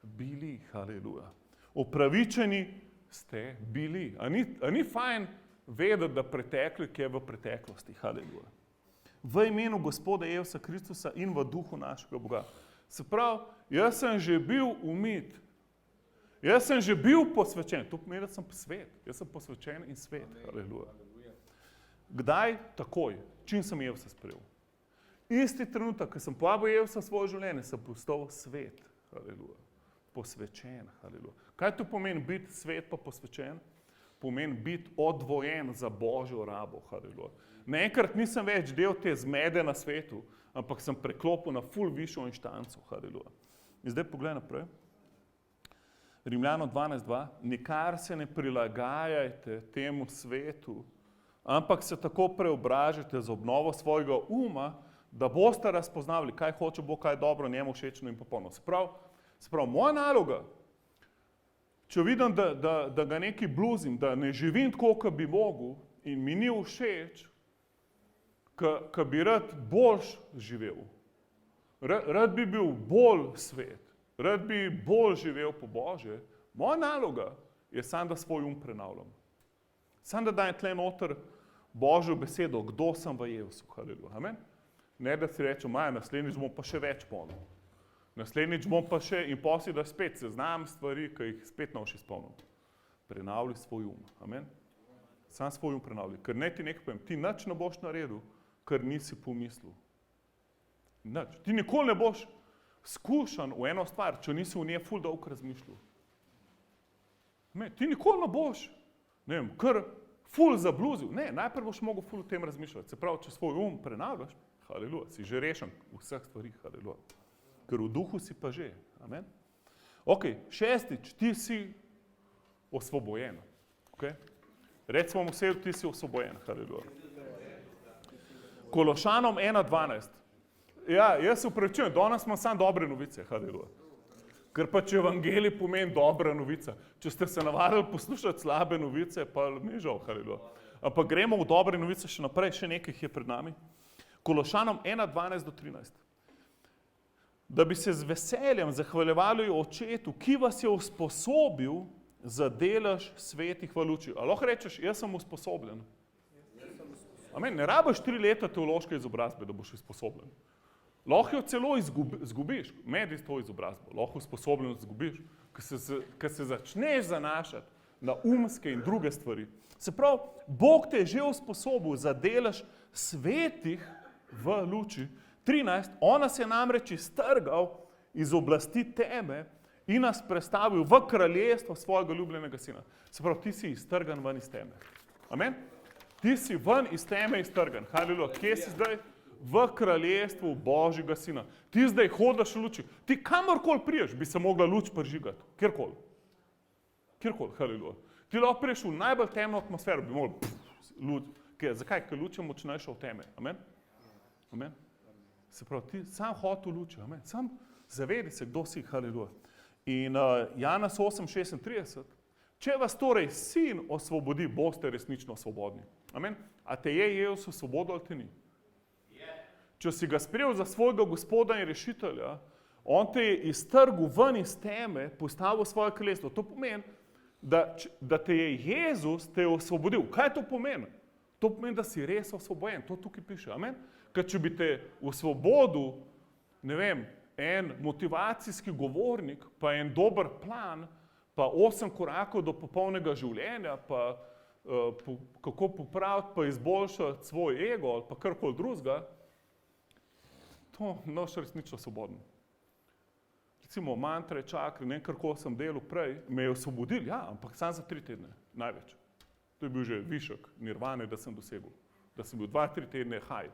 bili, haleluja. Opravičeni ste bili. A ni fajn vedeti, da preteklik je v preteklosti, haleluja. V imenu Gospoda Jezusa Kristusa in v duhu našega Boga. Se pravi, jaz sem že bil umit. Jaz sem že bil posvečen. To pomeni, da sem svet. Jaz sem posvečen in svet, haleluja. Kdaj? Takoj. Čim sem Jezusa sprejel. Isti trenutek, ko sem povabil Jezusa v svoje življenje, sem postal svet, haleluja. Posvečen, haleluja. Kaj to pomeni biti svet pa posvečen? Pomeni biti odvojen za Božjo rabo, haleluja. Naenkrat nisem več del te zmede na svetu, ampak sem preklopil na ful višjo inštanco, haleluja. In zdaj pogledaj naprej. Rimljano 12:2. Nikar se ne prilagajajte temu svetu, ampak se tako preobražite z obnovo svojega uma, da boste razpoznavali, kaj hoče Bog, kaj je dobro, njemu všečno in popolno. Se pravi, moja naloga, če vidim, da ga nekaj bluzim, da ne živim tako, kot bi mogel in mi ni všeč, ko bi rad boljš živel. Rad bi bil bolj svet. Rad bi bolj živel po Božje. Moja naloga je samo, da svoj prenavljam. Samo, da dajem tle noter Božjo besedo, kdo sem v Jezusu. Haleluja. Amen? Ne, da si rečem, naslednjič bom pa še več ponil. Naslednjič bom pa še in poslej, da spet seznam stvari, ki jih spet ne boš izpolnil. Prenavljaj svoj Amen? Sam svoj prenavljaj. Ker ne ti nekaj povem, ti nič ne boš naredil, kar nisi pomislil. Nič. Ti nikoli ne boš skušan v eno stvar, če nisi v njej ful dolgo razmišljal. Ti nikoli ne boš, ne vem, kar ful zabluzil. Ne, najprej boš mogel ful o tem razmišljati. Se pravi, če svoj prenavljaš, haleluja, si že rešen v vseh stvarih, haleluja. Ker v duhu si pa že, amen. Ok, 6. Ti si osvobojen. Okay? Recimo mu vse, ti si osvobojen, haleluja. Kološanom 1:12. Ja, jaz se upravičujem, danes smo samo dobre novice, haleluja. Ker pač evangelij pomeni dobra novica. Če ste se navadili poslušati slabe novice, pa ni žal, haleluja. Ampak gremo v dobre novice še naprej, še nekaj je pred nami. Kološanom 1:12-13. Da bi se z veseljem zahvaljevali očetu, ki vas je usposobil za delež svetih v luči. A lahko rečeš, jaz sem usposobljen. Amen, ne rabiš 3 leta teološke izobrazbe, da boš usposobljen. Lahko jo celo izgubiš, med to izobrazbo, lahko usposobljenost izgubiš, ker se začneš zanašati na umske in druge stvari. Se pravi, Bog te je že usposobil za delež svetih v luči. 13. On nas je namreč iztrgal iz oblasti teme in nas prestavil v kraljestvo svojega ljubljenega sina. Se pravi, ti si iztrgan ven iz teme. Amen? Ti si ven iz teme iztrgan. Haleluja. Kje si zdaj? V kraljestvu Božjega sina. Ti zdaj hodaš v luči. Ti kamorkoli priješ, bi se mogla luč prižigati. Kjerkoli. Kjerkoli, haleluja. Ti lahko priješ v najbolj temno atmosfero, bi mogla luč. Zakaj? Ker luč je močnejša od teme. Amen? Amen? Se pravi, ti sam hod v luči. Amen? Sam zavedi se, kdo si, haleluja. In Jana 8:36. Če vas torej sin osvobodi, boste resnično svobodni. Amen? A te je Jezus osvobodil ali te ni? Če si ga sprejel za svojega Gospoda in rešitelja, on te je iztrgal ven iz teme, postavil svoje kraljestvo. To pomeni, da te je Jezus te osvobodil. Kaj to pomeni? To pomeni, da si res osvobojen. To tukaj piše. Amen? Ker če bi te osvobodil, ne vem, en motivacijski govornik, pa en dober plan, pa 8 korakov do popolnega življenja, pa kako popraviti, pa izboljšati svoj ego ali pa karkoli drugega, to noš resnično svoboden. Recimo mantre, čakre, ne karkoli sem delal prej, me je osvobodil, ja, ampak samo za 3 tedne, največ. To je bil že višek nirvane, da sem dosegel. Da sem bil 2-3 tedne high.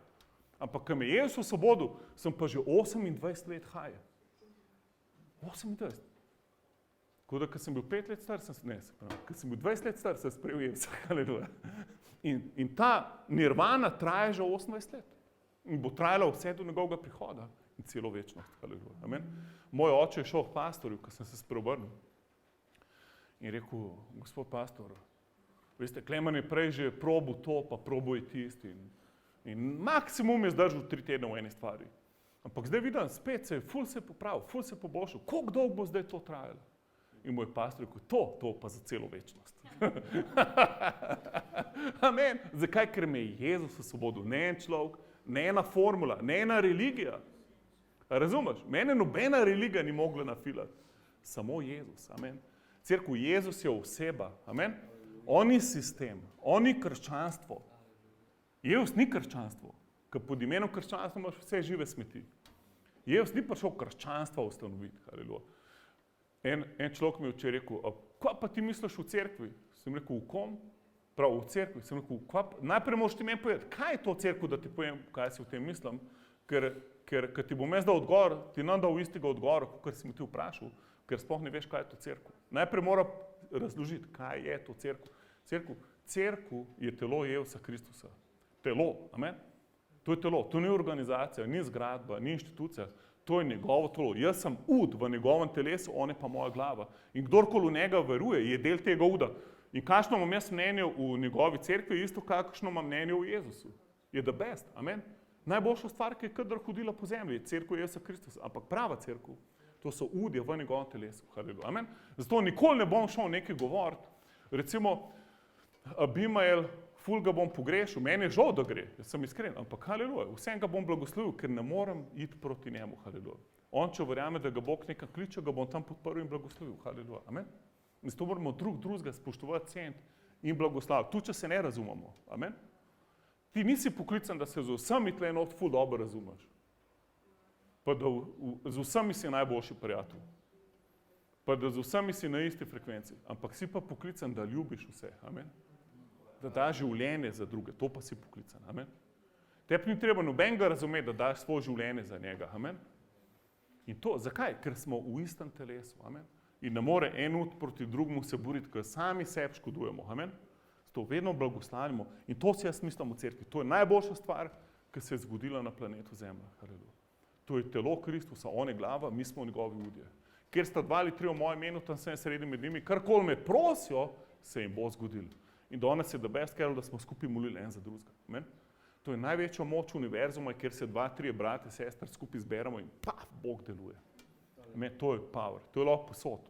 Ampak, ko me je Jezus osvobodil, sem pa že 28 let high. 28. Tako da, ko sem bil 5 let star, ko sem bil 20 let star, sem sprejel Jezusa, haleluja. In ta nirvana traja že 28 let. In bo trajala vse do njegovega prihoda in celo večnost, haleluja. Amen. Moj oče je šel k pastorju, ko sem se spreobrnil. In rekel, gospod pastor, veste, Klemen je prej že probil to, pa probil je tisti. In maksimum je zdržal 3 tedne v eni stvari. Ampak zdaj vidim, spet se je ful se popravil, ful se poboljšal. Koliko dolgo bo zdaj to trajalo? In moj pastor rekel, to pa za celo večnost. Amen. Zakaj? Ker me je Jezus osvobodil. Ne en človek, ne ena formula, ne ena religija. Razumeš? Mene nobena religija ni mogla nafilati. Samo Jezus. Amen. Cerkev Jezus je oseba. Amen. On je sistem, on je krščanstvo. Jezus ni krščanstvo, ker pod imenom krščanstva imaš vse žive smeti. Jezus ni prišel krščanstva ustanoviti. Haleluja. En človek mi je včeraj rekel, kaj pa ti misliš v cerkvi? Sem rekel, v kom? Prav, v cerkvi. Sem rekel, najprej moraš ti meni povedati, kaj je to cerkev, da ti povem, kaj si v tem mislim, ker ti bom jaz dal odgovor, ti nam dal istega odgovora, kot si mi ti vprašal, ker sploh ne veš, kaj je to cerkev. Najprej mora razložiti, kaj je to cerkev. Cerkev je telo Jezusa Kristusa. Telo, amen? To je telo, to ni organizacija, ni zgradba, ni inštitucija, to je njegovo telo. Jaz sem ud v njegovem telesu, on je pa moja glava. In kdorkoli v njega veruje, je del tega uda. In kakšno imam jaz mnenje v njegovi cerkvi, isto kakšno imam mnenje v Jezusu. Je the best, amen? Najboljša stvar, ki je kadar hodila po zemlji, je cerkev Jezusa Kristusa, ampak prava cerkev, to so udje v njegovem telesu. Haleluja, amen? Zato nikoli ne bom šel nekaj govoriti. Recimo, Abimael, ful ga bom pogrešil, meni je žal, da gre, jaz sem iskren, ampak haleluja, vsem ga bom blagoslovil, ker ne morem iti proti njemu, haleluja. On, če verjame, da ga Bog nekam kliče, ga bom tam podprl in blagoslovil, haleluja, amen. In zato moramo drugega spoštovati, ceniti in blagoslaviti, tudi če se ne razumemo, amen. Ti nisi poklican, da se z vsemi tle not ful dobro razumeš, pa da z vsemi si najboljši prijatelj, pa da z vsemi si na isti frekvenci, ampak si pa poklican, da ljubiš vse, amen. Da daš življenje za druge, to pa si poklican, amen. Tebi ni treba nobenega razumeti, da daš svoje življenje za njega, amen. In to, zakaj? Ker smo v istem telesu, amen. In ne more en ud proti drugemu se boriti, ker sami sebi škodujemo, amen. Zato vedno blagoslavimo in to si jaz mislim v cerkvi. To je najboljša stvar, ki se je zgodila na planetu Zemlja, haleluja. To je telo Kristusa, on je glava, mi smo njegovi udje. Ker sta 2 ali 3 v mojem imenu, tam sem sredi med njimi, karkoli me prosijo, se jim bo zgodilo. In danes je the best care, da smo skupaj molili en za drugega. Amen? To je največja moč univerzuma, kjer se 2-3 brate, sestre skupaj zberemo in paf, Bog deluje. Amen? To je power, to je lahko posod.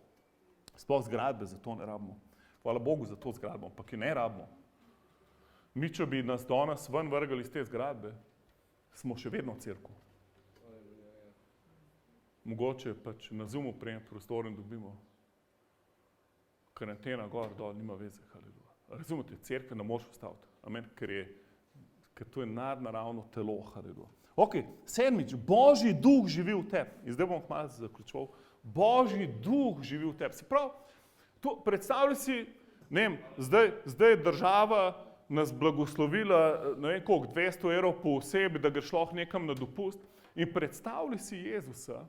Sploh zgradbe za to ne rabimo. Hvala Bogu za to zgradbo, ampak jo ne rabimo. Mi, če bi nas danes ven vrgali iz te zgradbe, smo še vedno cerkev. Mogoče pač na Zoomu prejem prostor in dobimo karantena gor, dol, nima veze, haleluja. Razumete, cerkve ne moš ustaviti, amen, ker to je nadnaravno telo, haleluja. Ok, 7. Božji duh živi v tebi. In zdaj bom malo zaključoval. Božji duh živi v tebi. Se pravi, predstavljaj si, ne vem, zdaj je država nas blagoslovila, ne vem koliko, 200 evrov po osebi, da greš lahko nekam na dopust. In predstavljaj si Jezusa,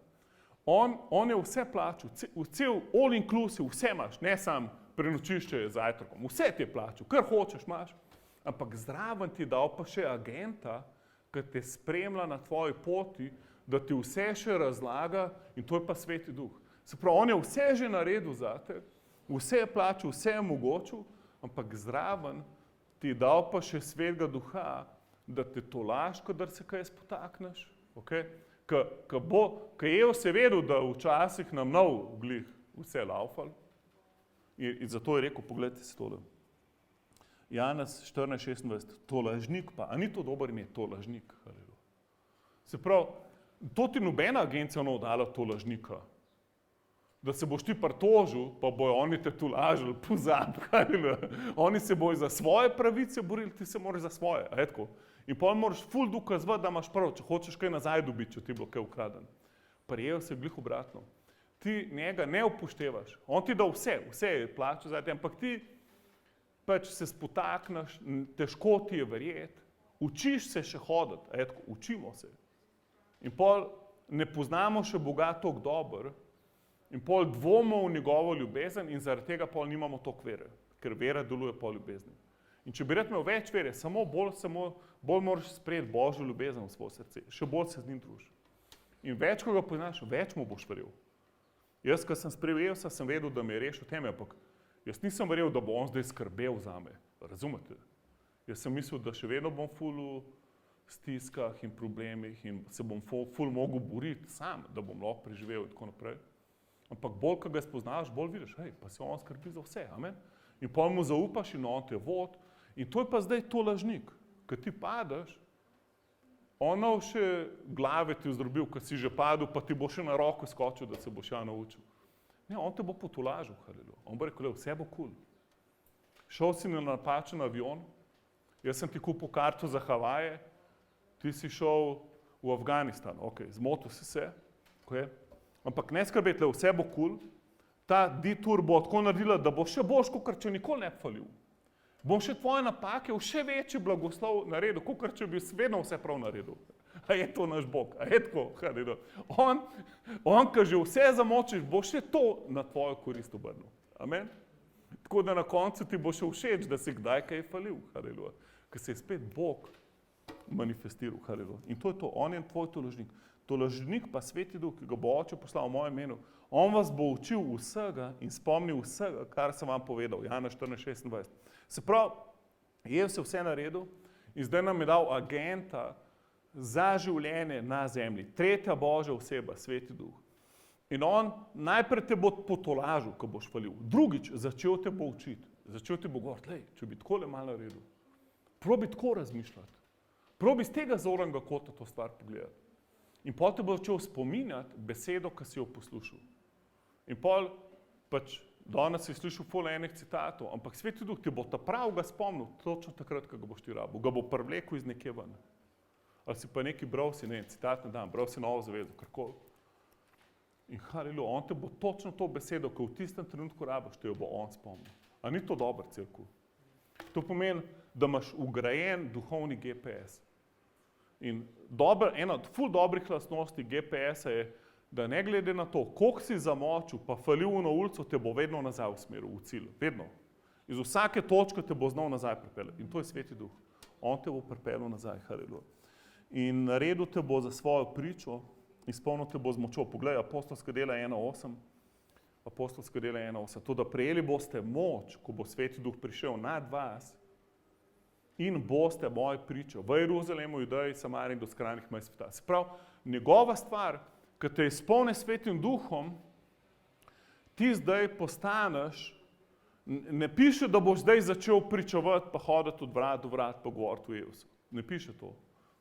on je vse plačal, cel all inclusive, vse imaš, ne sam prenočišče z zajtrkom, vse ti je plačal, kar hočeš imaš, ampak zraven ti dal pa še agenta, ki te spremlja na tvoji poti, da ti vse še razlaga in to je pa Sveti Duh. Se pravi, on je vse že naredil zate, vse je plačal, vse je omogočil, ampak zraven ti je dal pa še Svetega Duha, da te tolaš, kadar se kaj spotakneš, okay? Ker je vse vedel, da včasih nam nov glih vse laufal, In zato je rekel, pogledajte si tole. Janez 14:26, to lažnik pa, a ni to dober ime, to lažnik. Se pravi, to ti nobena agencija ne dala to lažnika. Da se boš ti pritožil, pa bojo oni te tu lažili, pozabi. Oni se bojo za svoje pravice borili, ti se moraš za svoje. In pa moraš ful dokazovati, da imaš prav, če hočeš kaj nazaj dobiti, če ti je bilo kaj ukraden. Prijel se glih obratno. Ti njega ne upoštevaš. On ti da vse je plačal za te, ampak ti pač se spotakneš, težko ti je verjeti, učiš se še hoditi, učimo se. In pol ne poznamo še Boga toliko dobro, in pol dvomimo v njegovo ljubezen in zaradi tega pol nimamo toliko vere, ker vera deluje po ljubezni. In če bi rad imel več vere, bolj moraš sprejeti Božjo ljubezen v svoje srce, še bolj se z njim družiš. In več, ko ga poznaš, več mu boš verjel. Jaz, ko sem sprejel, sem vedel, da me je rešil teme, ampak jaz nisem verjel, da bo on zdaj skrbel zame. Razumete? Jaz sem mislil, da še vedno bom ful v stiskah in problemih in se bom ful mogel boriti sam, da bom lahko preživel in tako naprej. Ampak bolj, ko ga spoznaš, bolj vidiš, pa se on skrbi za vse, amen. In pol mu zaupaš in on te vod. In to je pa zdaj to lažnik. Ko ti padeš, on ne bo še glave ti vzdrobil, ko si že padel, pa ti bo še na roko skočil, da se boš ja naučil. Ne, on te bo potolažil, on bo rekel, vse bo kul. Šel si na napačen avion, jaz sem ti kupil karto za Havaje, ti si šel v Afganistan, zmotil si se, ampak ne skrbeti, vse bo kul, ta detour bo tako naredila, da bo še boljš, kot če nikoli ne bi falil. Bom še tvoje napake v še večji blagoslov naredil, kot če bi vedno vse prav naredil. A je to naš Bog, a je tako? On, ko že vse zamočiš, bo še to na tvojo korist obrnil. Amen? Tako da na koncu ti bo še všeč, da si kdaj kaj falil, ker se je spet Bog manifestiral. In to je to, on je tvoj tolažnik. Tolažnik pa Sveti Duh, ki ga bo Oče poslal v mojem imenu, on vas bo učil vsega in spomnil vsega, kar sem vam povedal. Jana 14:26. Se pravi, je vse naredil in zdaj nam je dal agenta za življenje na zemlji. Tretja Božja oseba, Sveti Duh. In on najprej te bo potolažil, ko boš falil. Drugič, začel te bo učiti. Začel te bo govoriti, če bi takole malo naredil. Probi tako razmišljati. Probi z tega zornega kota to stvar pogledati. In pol te bo začel spominjati besedo, ki si jo poslušal. In pol pač danes si slišal ful enih citatov, ampak Sveti Duh ti bo ta pravega spomnil točno takrat, ko ga boš ti rabil. Ga bo privlekel iz nekje ven. Ali si pa neki bral si, citat na dan, bral si Novo zavezo, karkoli. In haleluja, on te bo točno to besedo, ko v tistem trenutku rabiš, te jo bo on spomnil. A ni to dober cirkel? To pomeni, da imaš ugrajen duhovni GPS. In ena od ful dobrih lastnosti GPS-a je, da ne glede na to, koliko si zamočil, pa falil na ulico, te bo vedno nazaj usmeril, v cilj. Vedno. Iz vsake točke te bo znal nazaj pripeljati. In to je Sveti Duh. On te bo pripeljal nazaj, haleluja. In naredil te bo za svojo pričo, izpolnil te bo z močjo. Poglej, Apostolska dela 1:8. Apostolska dela 1:8. To, da prejeli boste moč, ko bo Sveti Duh prišel nad vas in boste moje priče v Jeruzalemu, Judeji, Samariji in do skrajnih mest sveta. Se pravi, njegova stvar, ko te izpolni Svetim Duhom, ti zdaj postaneš, ne piše, da boš zdaj začel pričevati, pa hoditi od vrat do vrat, pa govoriti o Jezusu. Ne piše to.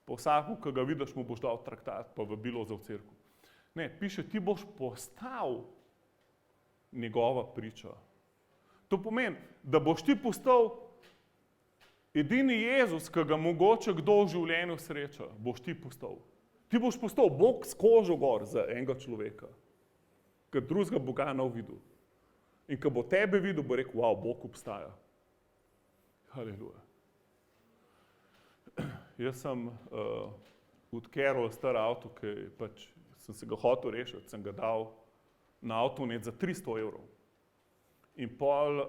Pa vsaku, ko ga vidiš, mu boš dal traktat, pa vabilo za v cerkev. Ne, piše, ti boš postal njegova priča. To pomeni, da boš ti postal edini Jezus, ki ga mogoče kdo v življenju sreča, boš ti postal. Ti boš postal Bog s kožo gor za enega človeka, ker drugega Boga ne bo videl. In ko bo tebe videl, bo rekel, wow, Bog obstaja. Haleluja. Jaz sem od Carol star avto, ki pač sem se ga hotel rešiti, sem ga dal na avtonet za 300 evrov. In pol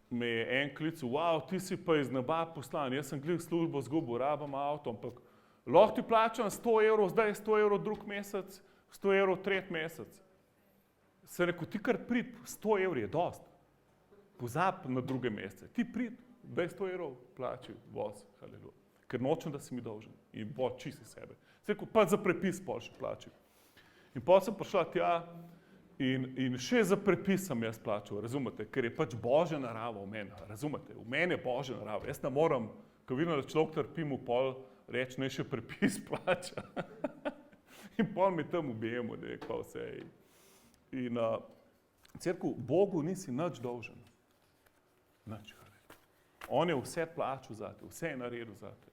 me je en klical, wow, ti si pa iz neba poslan, jaz sem glih službo zgubil, rabam avto, ampak lahko ti plačam 100 evrov, zdaj je 100 evrov drug mesec, 100 evrov tretji mesec. Sem rekel, ti kar prid, 100 evrov je dost. Pozab na druge mesece. Ti prid, daj 100 evrov plači, voz, haleluja. Ker nočem, da si mi dolžen. In bo čisti sebe. Sem rekel, pa za prepis pol še plači. In pol sem prišla tja In še za prepis sem jaz plačal, razumete, ker je pač božja narava v meni, razumete, v meni je božja narava. Jaz ne moram, ko vidim, da človek trpi, mu pol reči, naj še prepis plača. In pol mi tam ubijemo, da je kaj vse. In cerkev, Bogu nisi nič dolžen. Nič. On je vse plačal zate, vse je naredil zate.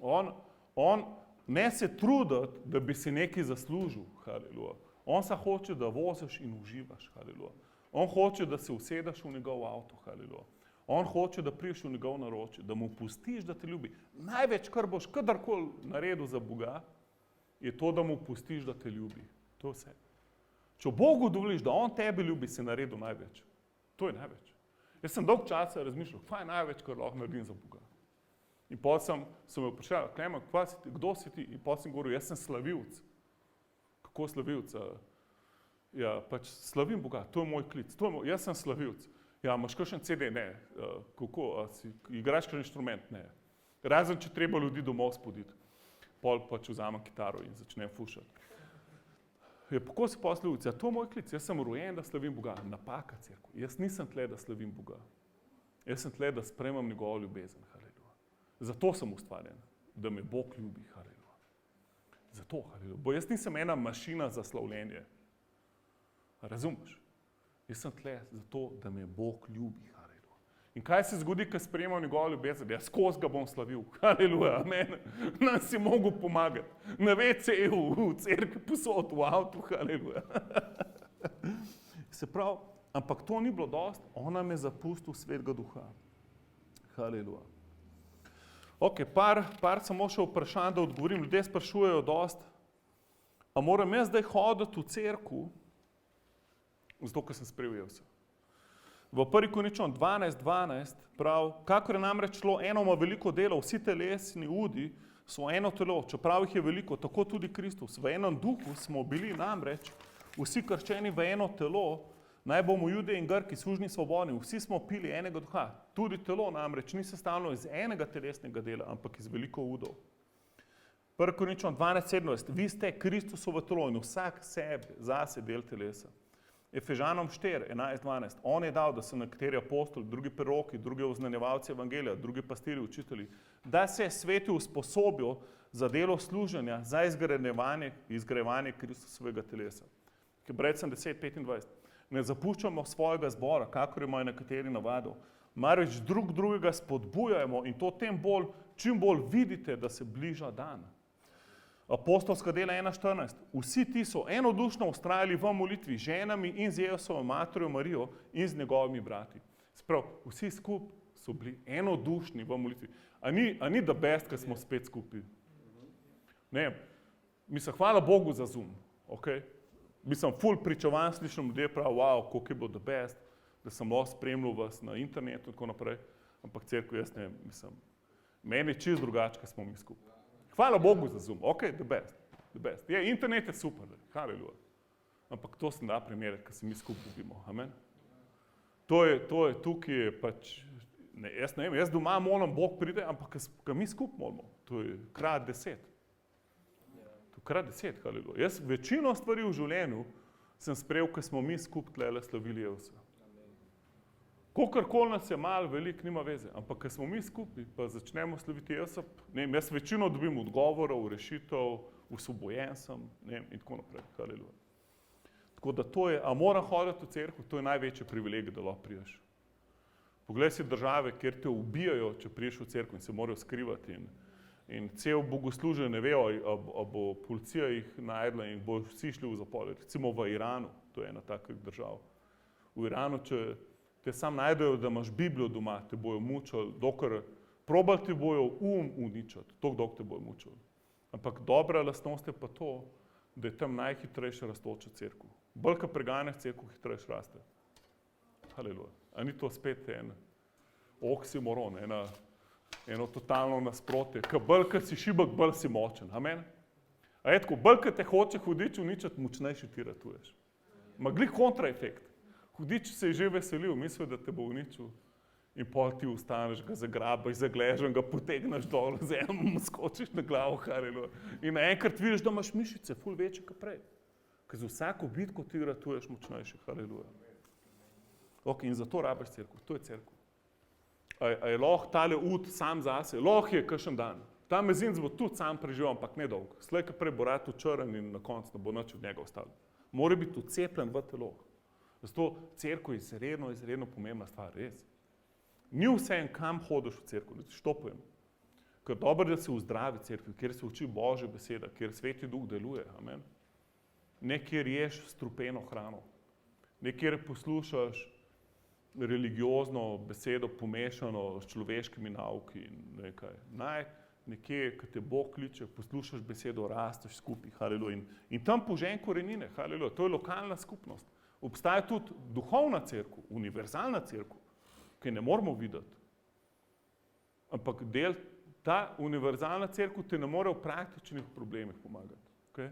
On ne se truditi, da bi si nekaj zaslužil, haleluja. On sa hoče, da voziš in uživaš, haleluja. On hoče, da se usedeš v njegov avto, haleluja. On hoče, da priješ v njegov naročje, da mu pustiš, da te ljubi. Največ, kar boš kadarkoli naredil za Boga, je to, da mu pustiš, da te ljubi. To je vse. Če Bogu dovoliš, da on tebe ljubi, si naredil največ. To je največ. Jaz sem dolg časa razmišljal, kaj je največ, kar lahko naredim za Boga. In potem sem me vprašal, Klemen, kdo si ti? In potem sem govoril, jaz sem slavivc. Kako slavivc? Ja, pač slavim Boga, to je moj klic, jaz sem slavivc. Ja, imaš kakšen CD? Ne. Kako? Igraš kakšen inštrument? Ne. Razen, če treba ljudi domov spoditi. Pol pač vzamem kitaro in začnem fušati. Ja, kako si poslavivc? Ja, to je moj klic, jaz sem rojen, da slavim Boga. Napaka, cerkev. Jaz nisem tle, da slavim Boga. Jaz sem tle, da sprejemam njegovo ljubezen, haleluja. Zato sem ustvarjen, da me Bog ljubi, haleluja. Zato, haleluja. Bo jaz nisem ena mašina za slavljenje. Razumeš? Jaz sem tle zato, da me Bog ljubi, haleluja. In kaj se zgodi, ko sprejemam njegovo ljubezen? Ja, skozi ga bom slavil, haleluja, amen. Nam si mogel pomagati. Na WC-ju, v cerkvi, posod, v avtu, haleluja. Se pravi, ampak to ni bilo dosti, on nam je zapustil Svetega Duha. Haleluja. Ok, par samo še vprašanj, da odgovorim. Ljudje sprašujejo dosti, a moram jaz zdaj hoditi v cerkev, zato, ker sem sprejel Jezusa. V 1. Korinčanom 12:12 pravi, kakor je namreč šlo enoma veliko delo, vsi telesni udi so eno telo, čeprav jih je veliko, tako tudi Kristus. V enem duhu smo bili namreč vsi krščeni v eno telo, naj bomo Judje in Grki, sužnji, svobodni, vsi smo pili enega duha. Tudi telo namreč ni sestavljeno iz enega telesnega dela, ampak iz veliko udov. 1. Korinčanom 12:17, vi ste Kristusovo telo in vsak sebe zase del telesa. Efežanom 4:11-12, on je dal, da so nekateri apostoli, drugi preroki, drugi oznanjevalci evangelija, drugi pastirji, učitelji, da se sveti usposobijo za delo služenja, za izgrajevanje Kristusovega telesa. Hebrejcem 10:25, ne zapuščamo svojega zbora, kakor imajo nekateri navado, marveč drugega spodbujajmo in to tem bolj, čim bolj vidite, da se bliža dan. Apostolska dela 1:14. Vsi ti so enodušno vztrajali v molitvi z ženami in z Jezusovo materjo Marijo in z njegovimi brati. Sprav, vsi skupaj so bili enodušni v molitvi. A ni the best, ko smo spet skupaj? Ne, mislim, hvala Bogu za Zoom, ok? Mislim, ful pričevanj slišam ljudje prav, wow, koliko je bilo the best, da sem lahko spremljal vas na internetu in tako naprej, ampak cerkev, jaz ne, mislim, meni je čist drugače, ko smo mi skupaj. Hvala Bogu za Zoom, ok, the best. Je, internet je super, haleluja. Ampak to se da primerjati, ko se mi skupaj dobimo, amen. To je tukaj je pač, ne, jaz ne vem, jaz doma molim, Bog pride, ampak ko mi skupaj molimo, to je krat 10. To je krat 10, haleluja. Jaz večino stvari v življenju sem sprejel, ko smo mi skupaj tlele slavili Jezusa. Kolikor nas je malo, veliko, nima veze, ampak ko smo mi skupaj, pa začnemo slaviti Jezusa, ne vem, jaz večino dobim odgovorov, rešitev, osvobojen sem, ne vem, in tako naprej, haleluja. Tako da to je, a moram hoditi v cerkev, to je največji privilegij, da lahko priješ. Poglej si države, kjer te ubijajo, če priješ v cerkev in se morajo skrivati in cel bogoslužen ne vejo, a bo policija jih najdla in bo vsi šli v zapor. Recimo v Iranu, to je ena takih držav. V Iranu, če te sam najdejo, da imaš Biblijo doma, te bojo mučili, dokler probali ti bojo uničiti, dokler te bojo mučili. Ampak dobra lastnost je pa to, da je tam najhitrejše rastoča cerkev. Bolj, ko preganjaš cerkev, hitrejše raste. Haleluja. A ni to spet en oksimoron, eno totalno nasprotje. Bolj, ko si šibek, bolj si močen. Amen? A je tako, bolj, ko te hoče hudič uničiti, močnejši ti ratuješ. Ma glih kontraefekt. Hudič se je že veselil, mislil, da te bo uničil. In pol ti ustaneš, ga zagrabaš, zagležem, ga potegneš dol, z enom skočiš na glavo, haleluja. In naenkrat vidiš, da imaš mišice, ful večje kot prej. Ker za vsako bitko ti ratuješ močnejši, haleluja. Ok, in zato rabiš cerkev, to je cerkev. A je lahko tale ud sam zase? Lahko je kakšen dan. Ta mezinc bo tudi sam preživel, ampak ne dolgo. Slej, ko prej bo rad črn in na koncu ne bo nič od njega ostalo. Mora biti vcepljen v telo. Zato cerkev je izredno pomembna stvar, res. Ni vseeno, kam hodiš v cerkev, da ti štopujem. Ker dobro, da se v zdravi cerkvi, kjer se uči Božja beseda, kjer Sveti Duh deluje, amen. Ne kjer ješ strupeno hrano, ne kjer poslušaš religiozno besedo pomešano s človeškimi nauki in nekaj. Nekje, ko te Bog kliče, poslušaš besedo, rasteš skupaj, haleluja. In tam požen korenine, haleluja, to je lokalna skupnost. Obstaja tudi duhovna cerkev, univerzalna cerkev, ki ne moramo videti. Ampak ta univerzalna cerkev ti ne more v praktičnih problemih pomagati. Okay?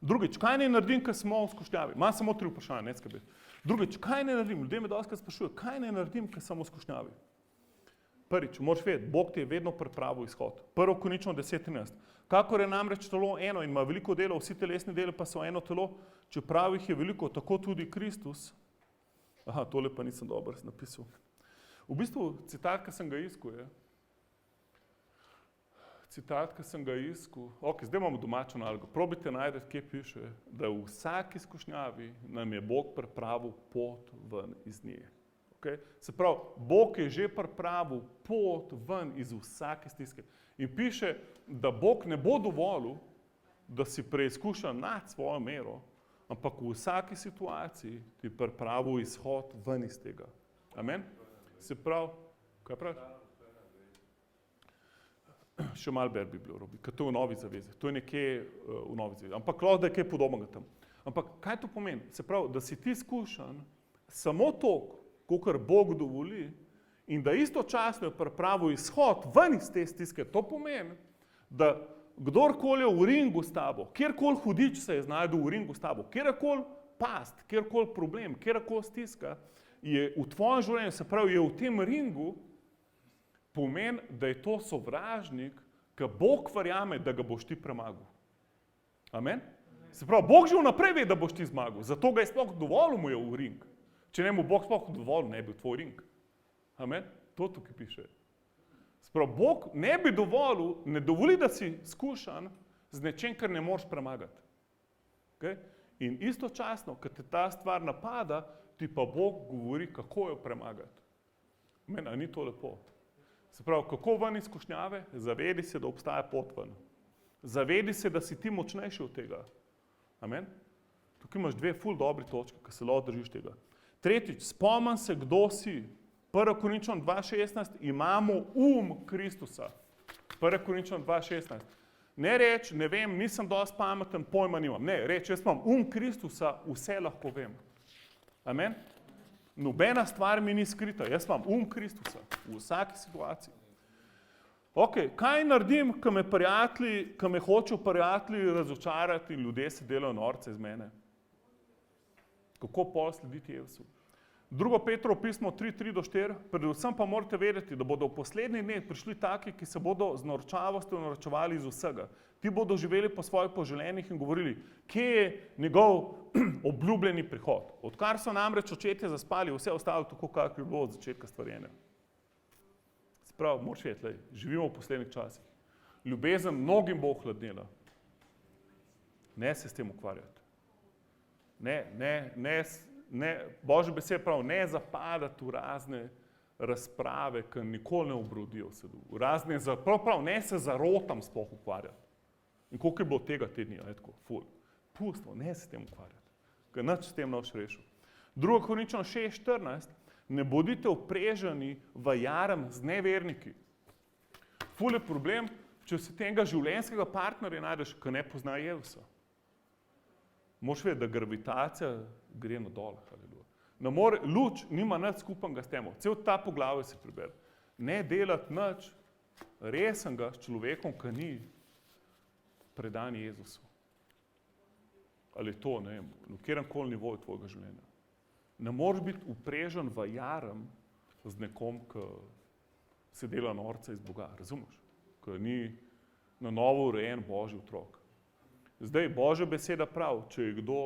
Drugič, kaj naj naredim, ko smo v skušnjavi? Imam samo 3 vprašanja, ne skrbeti. Drugič, kaj naj naredim? Ljudje me dostikrat sprašujejo, kaj naj naredim, ko sem v skušnjavi? Prvič, moraš vedeti, Bog ti je vedno pripravil izhod. 1. Korintčanom 10:13. Kakor je namreč telo eno in ima veliko delo, vsi telesni deli pa so eno telo, čeprav jih je veliko, tako tudi Kristus. Aha, tole pa nisem dobro napisal. V bistvu, citat, ki sem ga iskal, je, ok, zdaj imamo domačo nalogo, probajte najti, kje piše, da v vsaki izkušnjavi nam je Bog pripravil pot ven iz nje. Okay? Se pravi, Bog je že pripravil pot ven iz vsake stiske. In piše, da Bog ne bo dovolil, da si preizkušan nad svojo mero, ampak v vsaki situaciji ti pripravil izhod ven iz tega. Amen? Se pravi, kaj pravi? Še malo ber Biblijo robi, ker to je v Novi zavezi. To je nekje v Novi zavezi. Ampak lahko, da je kaj podobnega tam. Ampak kaj to pomeni? Se pravi, da si ti izkušan samo toliko, kolikor Bog dovoli, in da istočasno je pripravil izhod ven iz te stiske. To pomeni, da kdorkoli je v ringu s tabo, kjerkoli hudič se je znajdel v ringu s tabo, kjerkoli past, kjerkoli problem, kjerkoli stiska, je v tvojem življenju, se pravi, je v tem ringu, pomeni, da je to sovražnik, ki Bog verjame, da ga boš ti premagal. Amen? Se pravi, Bog že vnaprej ve, da boš ti zmagal, zato ga je sploh dovolil mu je v ring. Če ne mu Bog sploh dovolil, ne bi bil tvoj ring. Amen? To tukaj piše. Se pravi, Bog ne bi dovolil, ne dovoli, da si skušan z nečem, kar ne moreš premagati. Okay? In istočasno, ko te ta stvar napada, ti pa Bog govori, kako jo premagati. Amen, a ni to lepo? Se pravi, kako ven iz skušnjave? Zavedi se, da obstaja pot ven. Zavedi se, da si ti močnejši od tega. Amen? Tukaj imaš 2 ful dobri točke, ki se lahko držiš tega. Tretjič, spomni se, kdo si. 1. Korintčanom 2:16, imamo Kristusa. 1. Korintčanom 2:16. Ne reči, ne vem, nisem dosti pameten, pojma nimam. Ne, reči, jaz imam Kristusa, vse lahko vem. Amen? Nobena stvar mi ni skrita, jaz imam Kristusa v vsaki situaciji. Ok, kaj naredim, ko me hočejo prijatelji razočarati in ljudje se delajo norce iz mene? Kako pol slediti Jezusu? 2. Petrovo pismo 3:3-4, predvsem pa morate vedeti, da bodo v poslednjih dneh prišli taki, ki se bodo z norčavostjo norčevali iz vsega. Ti bodo živeli po svojih poželenjih in govorili, kje je njegov obljubljeni prihod. Odkar so namreč očetje zaspali, vse ostalo tako, kakor je bilo od začetka stvarjenja. Sprav, moraš vedeti, živimo v poslednjih časih. Ljubezen mnogim bo ohladnela. Ne se s tem ukvarjati. Božja beseda pravi, ne zapadati v razne razprave, ki nikoli ne obrodijo v sadu. Prav, ne se zarotam sploh ukvarjati. In koliko je bilo tega te dni, tako, ful. Pustimo, ne se s tem ukvarjati, ker nič s tem ne boš rešil. 2. Korintčanom 6:14, ne bodite opreženi v jarem z neverniki. Ful je problem, če si tega življenjskega partnerja najdeš, ki ne pozna Jezusa. Moš vedeti, da gravitacija gre na dol. Luč nima nič skupnega s tem. Cel ta poglavje se prebere. Ne delati nič resnega s človekom, ki ni predan Jezusu. Ali to, ne vem, na kateremkoli nivoju tvojega življenja. Ne moreš biti uprežen v jarem z nekom, ki se dela norca iz Boga, razumeš? Ki ni na novo urejen Božji otrok. Zdaj, Božja beseda pravi, če je kdo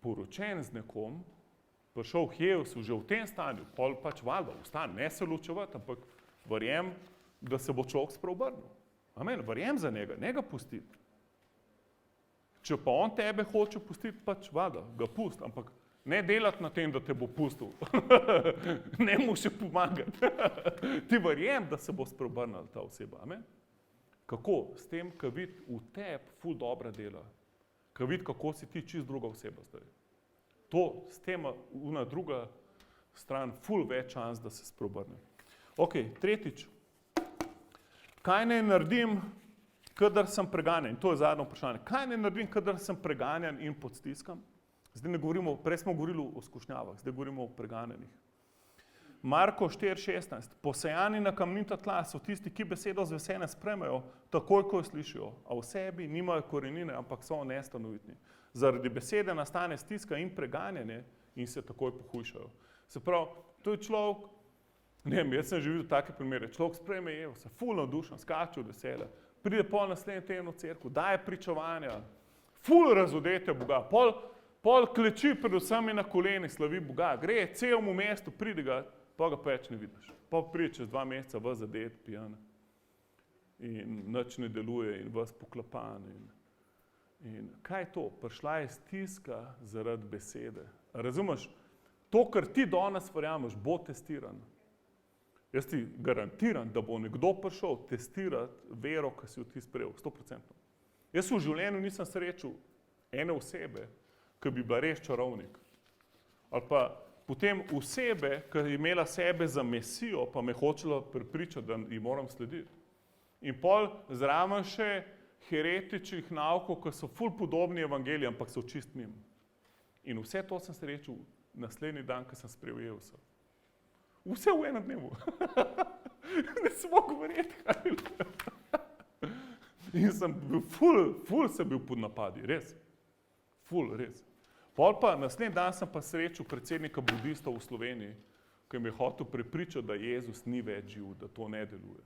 poročen z nekom, prišel v Jevsu že v tem stanju, pol pač valjda, ostane, ne se ločevati, ampak verjem, da se bo človek spreobrnil. Amen, verjem za njega, ne ga pustiti. Če pa on tebe hoče pustiti, pač valjda, ga pusti, ampak ne delati na tem, da te bo pustil. Ne mu še pomagati. Ti verjem, da se bo spreobrnila ta oseba. Amen. Kako? S tem, ko vidi v tebi ful dobra dela. Ko vidi, kako si ti čist druga oseba zdaj. To s tem una druga stran ful več šans, da se spreobrne. Ok, tretjič. Kaj naj naredim, kadar sem preganjan? To je zadnje vprašanje. Kaj naj naredim, kadar sem preganjan in pod stiskam? Zdaj ne govorimo, prej smo govorili o skušnjavah, zdaj govorimo o preganjenih. Marko 4:16. Posejani na kamnita tla so tisti, ki besedo z veseljem sprejmejo, takoj, ko jo slišijo, a v sebi nimajo korenine, ampak so nestanovitni. Zaradi besede nastane stiska in preganjanje in se takoj pohujšajo. Se pravi, to je človek, ne vem, jaz sem že videl take primere, človek sprejme Jezusa, ful navdušen, skače od veselja, pride pol naslednji teden v cerkev, daje pričevanja, ful razodete Boga, pol kleči predvsem na koleni, slavi Boga, gre celemu mestu, pride ga, pa ga več ne vidiš. Pa pride čez 2 meseca vas zadet, pijan in nič ne deluje in vas poklapan. In kaj je to? Prišla je stiska zaradi besede. Razumeš? To, kar ti danes verjameš, bo testiran. Jaz ti garantiram, da bo nekdo prišel testirati vero, ki si jo ti sprejel, 100%. Jaz v življenju nisem srečal ene osebe, ki bi bila res čarovnik. Ali pa potem osebe, ki je imela sebe za mesijo, pa me hočela prepričati, da ji moram slediti. In pol zraven še heretičnih naukov, ki so ful podobni evangeliji, ampak so čist mimo. In vse to sem srečal naslednji dan, ko sem sprejel Jezusa. Vse v enem dnevu. Ne smo govoriti. In sem bil ful sem bil pod napadi, res. Ful, res. Pol pa naslednji dan sem pa srečal predsednika budistov v Sloveniji, ki mi je hotel prepričati, da Jezus ni več živ, da to ne deluje.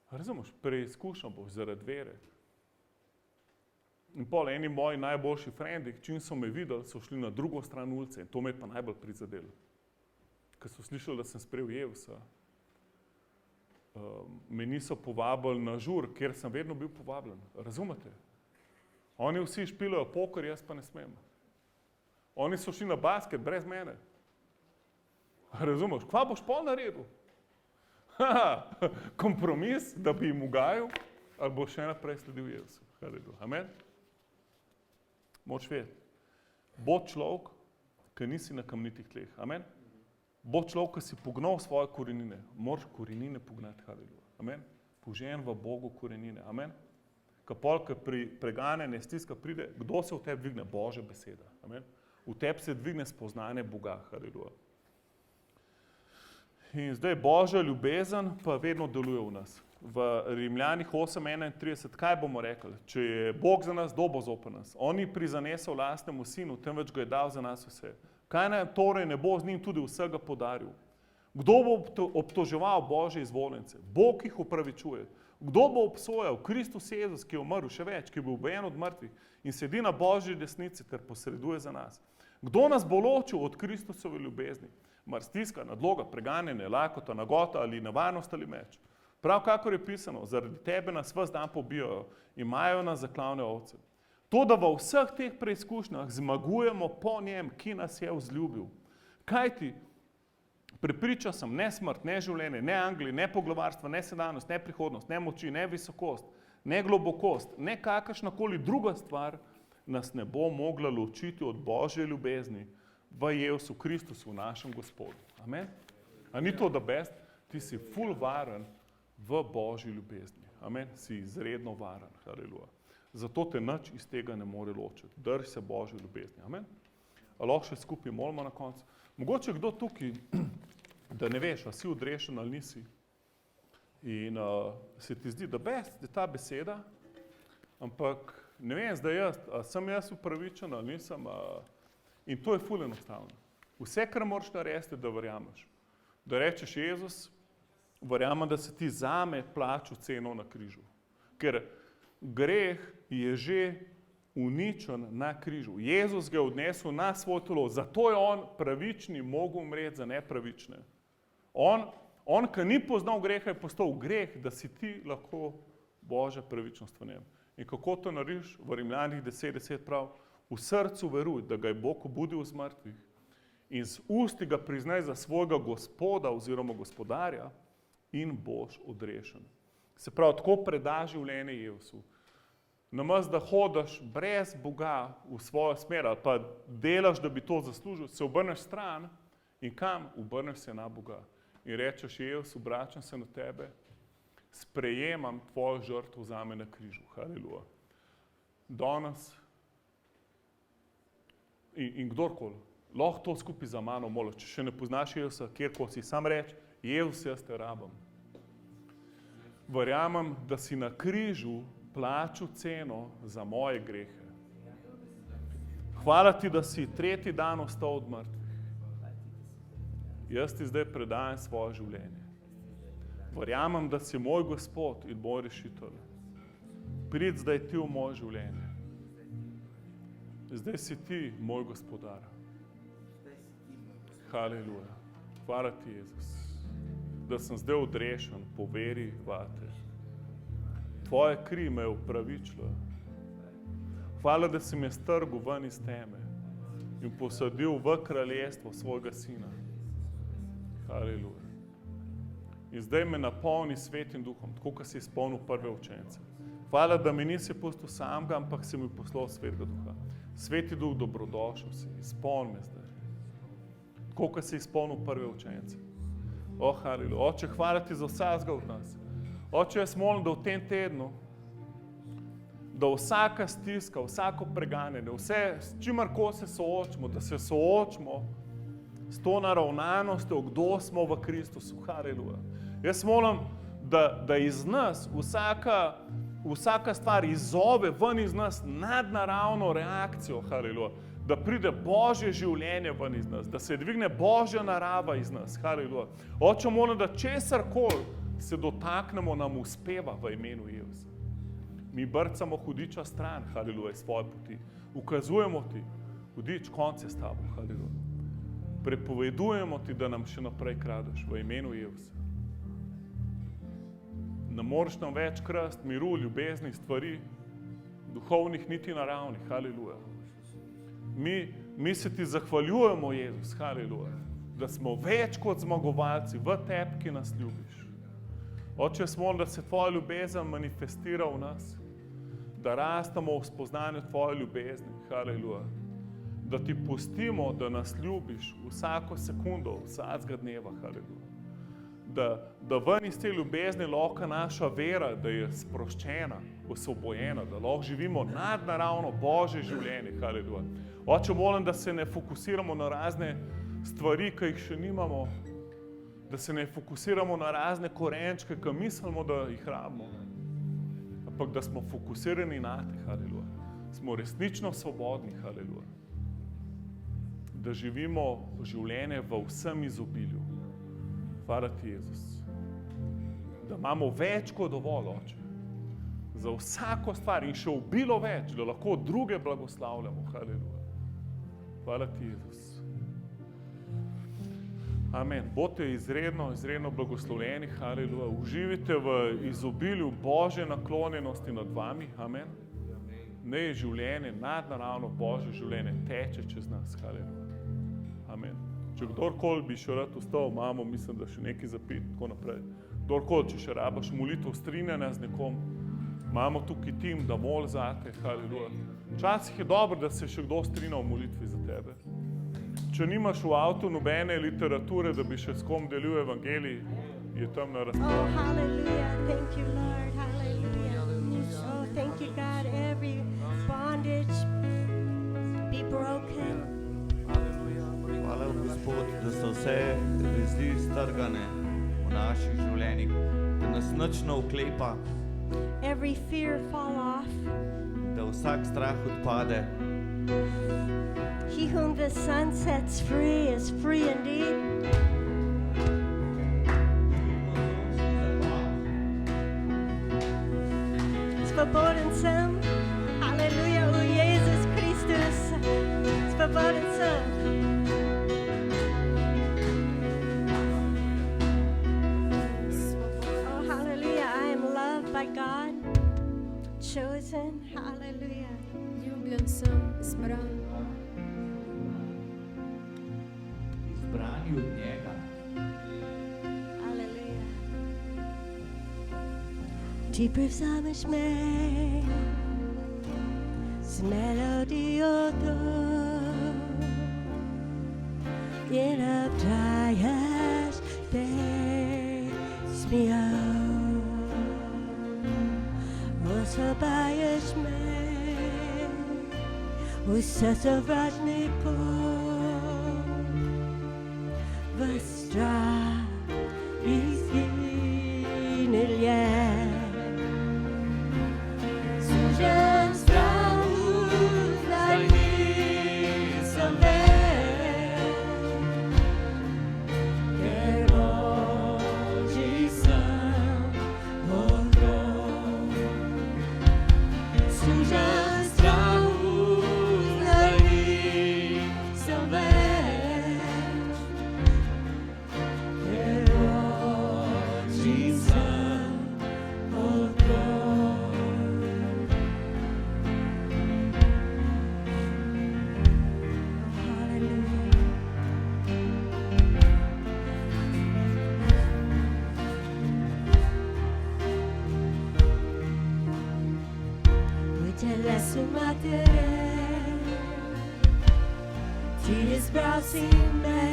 Razumeš, preizkušen boš zaradi vere. In pol eni moji najboljši frendi, čim so me videli, so šli na drugo stran ulice in to me je pa najbolj prizadelo. Ker so slišali, da sem sprejel Jezusa, me niso povabili na žur, kjer sem vedno bil povabljen. Razumete? Oni vsi špilajo poker, jaz pa ne smem. Oni so šli na basket brez mene. Razumeš? Kva boš pol naredil? Kompromis, da bi jim ugajal, ali boš še naprej sledil Jezusu. Amen? Moč vedeti. Bo človek, ki nisi na kamnitih tleh. Amen? Bo človek, ki si pognal svoje korenine. Moraš korenine pognati. Amen? Požen v Bogu korenine. Amen? Kapol, ki pri preganjanje stiska pride, kdo se v tebi dvigne? Božja beseda. Amen? V tebi se dvigne spoznanje Boga. Haleluja. In zdaj Božja ljubezen pa vedno deluje v nas. V Rimljanih 8:31, kaj bomo rekli? Če je Bog za nas, kdo bo zoper nas? On ni prizanesel lastnemu sinu, temveč ga je dal za nas vse. Kaj nam torej ne bo z njim tudi vsega podaril? Kdo bo obtoževal Božje izvoljence? Bog jih upravičuje. Kdo bo obsojal? Kristus Jezus, ki je umrl, še več, ki je bil obujen od mrtvih in sedi na Božji desnici ter posreduje za nas. Kdo nas bo ločil od Kristusove ljubezni? Mar stiska, nadloga, preganjanje, lakota, nagota ali nevarnost ali meč. Prav kakor je pisano, zaradi tebe nas ves dan pobijajo, imajo nas za klavne ovce. To, da v vseh teh preizkušnjah zmagujemo po njem, ki nas je vzljubil. Kaj ti? Prepričal sem, ne smrt, ne življenje, ne angeli, ne poglavarstvo, ne sedanjost, ne prihodnost, ne moči, ne visokost, ne globokost, ne kakršnakoli druga stvar nas ne bo mogla ločiti od Božje ljubezni v Jezusu Kristusu, našem Gospodu. Amen? A ni to da best? Ti si ful varen v Božji ljubezni. Amen? Si izredno varen. Haleluja. Zato te nič iz tega ne more ločiti. Drži se Božje ljubezni. Amen? A lahko še skupaj molimo na koncu. Mogoče kdo tukaj, da ne veš, a si odrešen ali nisi. In se ti zdi, da best je ta beseda, ampak ne vem, zdaj jaz, a sem jaz upravičen ali nisem. In to je ful enostavno. Vse, kar moraš narediti, da verjameš. Da rečeš, Jezus, verjamem, da si ti zame plačal ceno na križu. Ker greh je že uničen na križu. Jezus ga je odnesel na svoje telo, zato je on pravični mogel umreti za nepravične. On, ki ni poznal greha, je postal greh, da si ti lahko Božja pravičnost v njem. In kako to narediš? V Rimljanih 10:10 prav, v srcu veruj, da ga je Bog obudil iz mrtvih in z usti ga priznaj za svojega gospoda oziroma gospodarja in boš odrešen. Se pravi, tako predaš življenje Jezusu. Namesto da hodiš brez Boga v svojo smer ali pa delaš, da bi to zaslužil, se obrneš stran in kam? Obrneš se na Boga. In rečeš, Jezus, obračam se na tebe, sprejemam tvojo žrtvo zame na križu. Haleluja. Danes in kdorkoli, lahko to skupaj za mano moliš. Če še ne poznaš Jezusa, kjerkoli si, sam reč, Jezus, jaz te rabim. Verjamem, da si na križu plačal ceno za moje grehe. Hvala ti, da si tretji dan ostal od mrtvih. Jaz ti zdaj predajam svoje življenje. Verjamem, da si moj Gospod in moj rešitelj. Prid zdaj ti v moje življenje. Zdaj si ti moj gospodar. Haleluja. Hvala ti, Jezus, da sem zdaj odrešen po veri vate. Tvoja kri me je upravičila. Hvala, da si me strgal ven iz teme in posadil v kraljestvo svojega sina. Haleluja. In zdaj me napolni Svetim Duhom, tako kot si izpolnil prve učence. Hvala, da mi nisi pustil samega, ampak si mi poslal Svetega Duha. Sveti Duh, dobrodošel si, izpolni me zdaj. Tako kot si izpolnil prve učence. O, haleluja. Oče, hvala ti za vsakega od nas. Oče, jaz molim, da v tem tednu, da vsaka stiska, vsako preganjanje, vse, s čimarkoli se soočimo, da se soočimo s to naravnanostjo, kdo smo v Kristusu. Haleluja. Jaz molim, da iz nas vsaka stvar izzove ven iz nas nadnaravno reakcijo. Haleluja. Da pride Božje življenje ven iz nas, da se dvigne Božja narava iz nas. Haleluja. Oče, molim, da česarkoli se dotaknemo, nam uspeva v imenu Jezusa. Mi brcamo hudiča stran, haleluja, iz svoje poti. Ukazujemo ti, hudič, konc je s tabo, haleluja. Prepovedujemo ti, da nam še naprej kradeš v imenu Jezusa. Ne moreš nam več krasti miru, ljubezni, stvari, duhovnih niti naravnih, haleluja. Mi se ti zahvaljujemo, Jezus, haleluja, da smo več kot zmagovalci v tebi, ki nas ljubiš. Oče, jaz molim, da se tvoja ljubezen manifestira v nas, da rastemo v spoznanju tvoje ljubezni, haleluja. Da ti pustimo, da nas ljubiš vsako sekundo, vsakega dneva, haleluja. Da ven iz te ljubezni lahko naša vera, da je sproščena, osvobojena, da lahko živimo nadnaravno Božje življenje, haleluja. Oče, molim, da se ne fokusiramo na razne stvari, ki jih še nimamo, da se ne fokusiramo na razne korenčke, ki mislimo, da jih rabimo, ampak da smo fokusirani na te, haleluja. Smo resnično svobodni, haleluja. Da živimo življenje v vsem izobilju. Hvala ti, Jezus. Da imamo več kot dovolj, Oče. Za vsako stvar in še obilo več, da lahko druge blagoslavljamo, haleluja. Hvala ti, Jezus. Amen. Bodite izredno blagoslovljeni, haleluja. Uživite v izobilju Božje naklonjenosti nad vami, amen. Naj življenje, nadnaravno Božje življenje teče čez nas, haleluja. Amen. Če kdorkoli bi še rad ostal, imamo, mislim, da še nekaj zapit, tako naprej. Kdorkoli, če še rabaš molitev strinjanja z nekom, imamo tukaj tim, da mol zate, haleluja. Včasih je dobro, da se še kdo strinja v molitvi za tebe. Če nimaš v avtu nobene literature, da bi še s kom delil evangelij, je tam na razpolago. Oh, hallelujah. Thank you, Lord. Hallelujah. Oh, thank you, God. Every bondage be broken. Hvala, Gospod, da so vse vezi strgane v naših življenjih, da nas nič ne uklepa, Every fear fall off. da vsak strah odpade. He whom the Son sets free is free indeed. verborgen sind. Halleluja, o Jesus Christus, ist verborgen sind. Oh, hallelujah, I am loved by God, chosen, hallelujah. Ljubljen sam, izbran. Izbrani od njega. Hallelujah. Dieper zamisch mij, melodie in a dryas base me out. Was a bias man, was such a rajniko, was stra is in el Sujan strahus dai samver, ker Božji sam odrok. Sujan strahus dai samver, ker Božji sam odrok. Su madre, ti esbrasi me,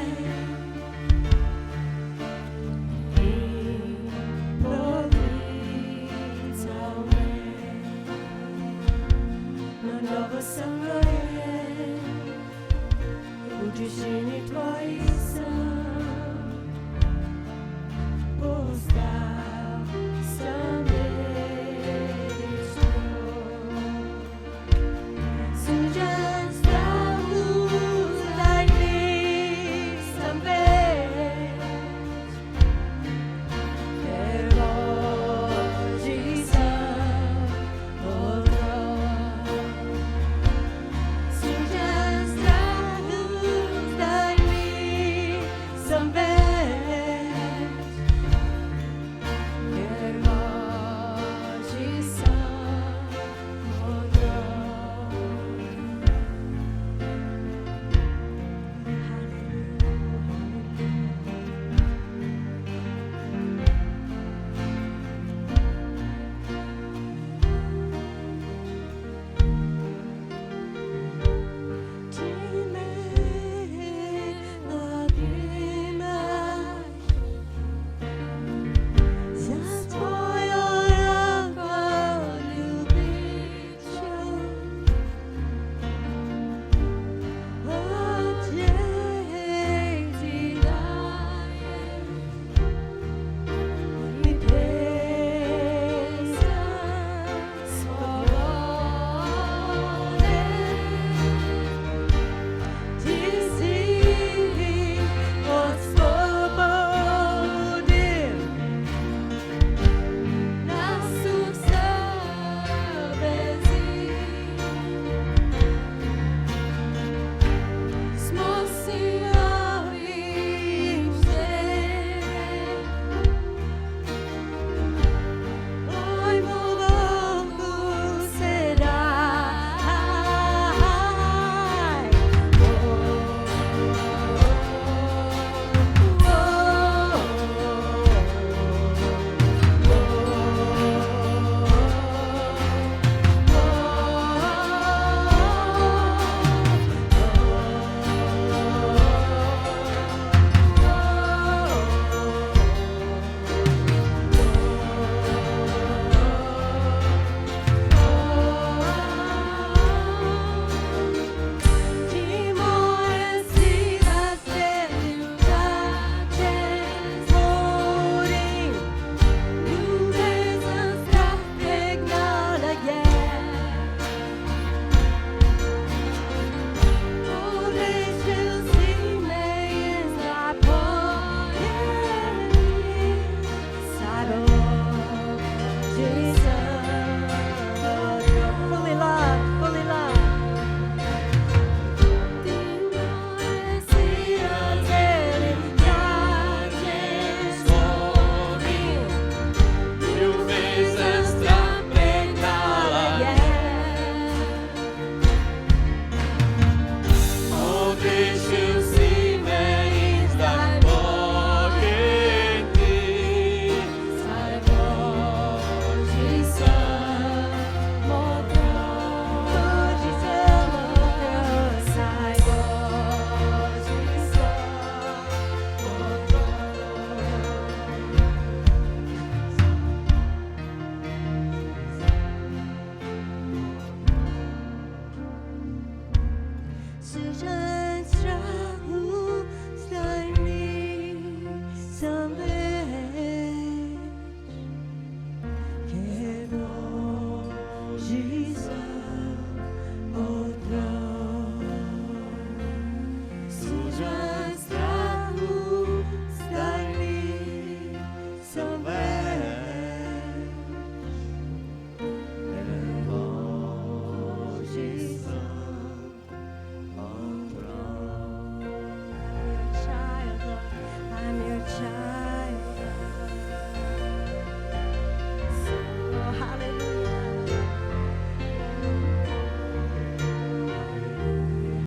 improvvisa me, non novo sangue, uccisi tuoi san, posta same. 是这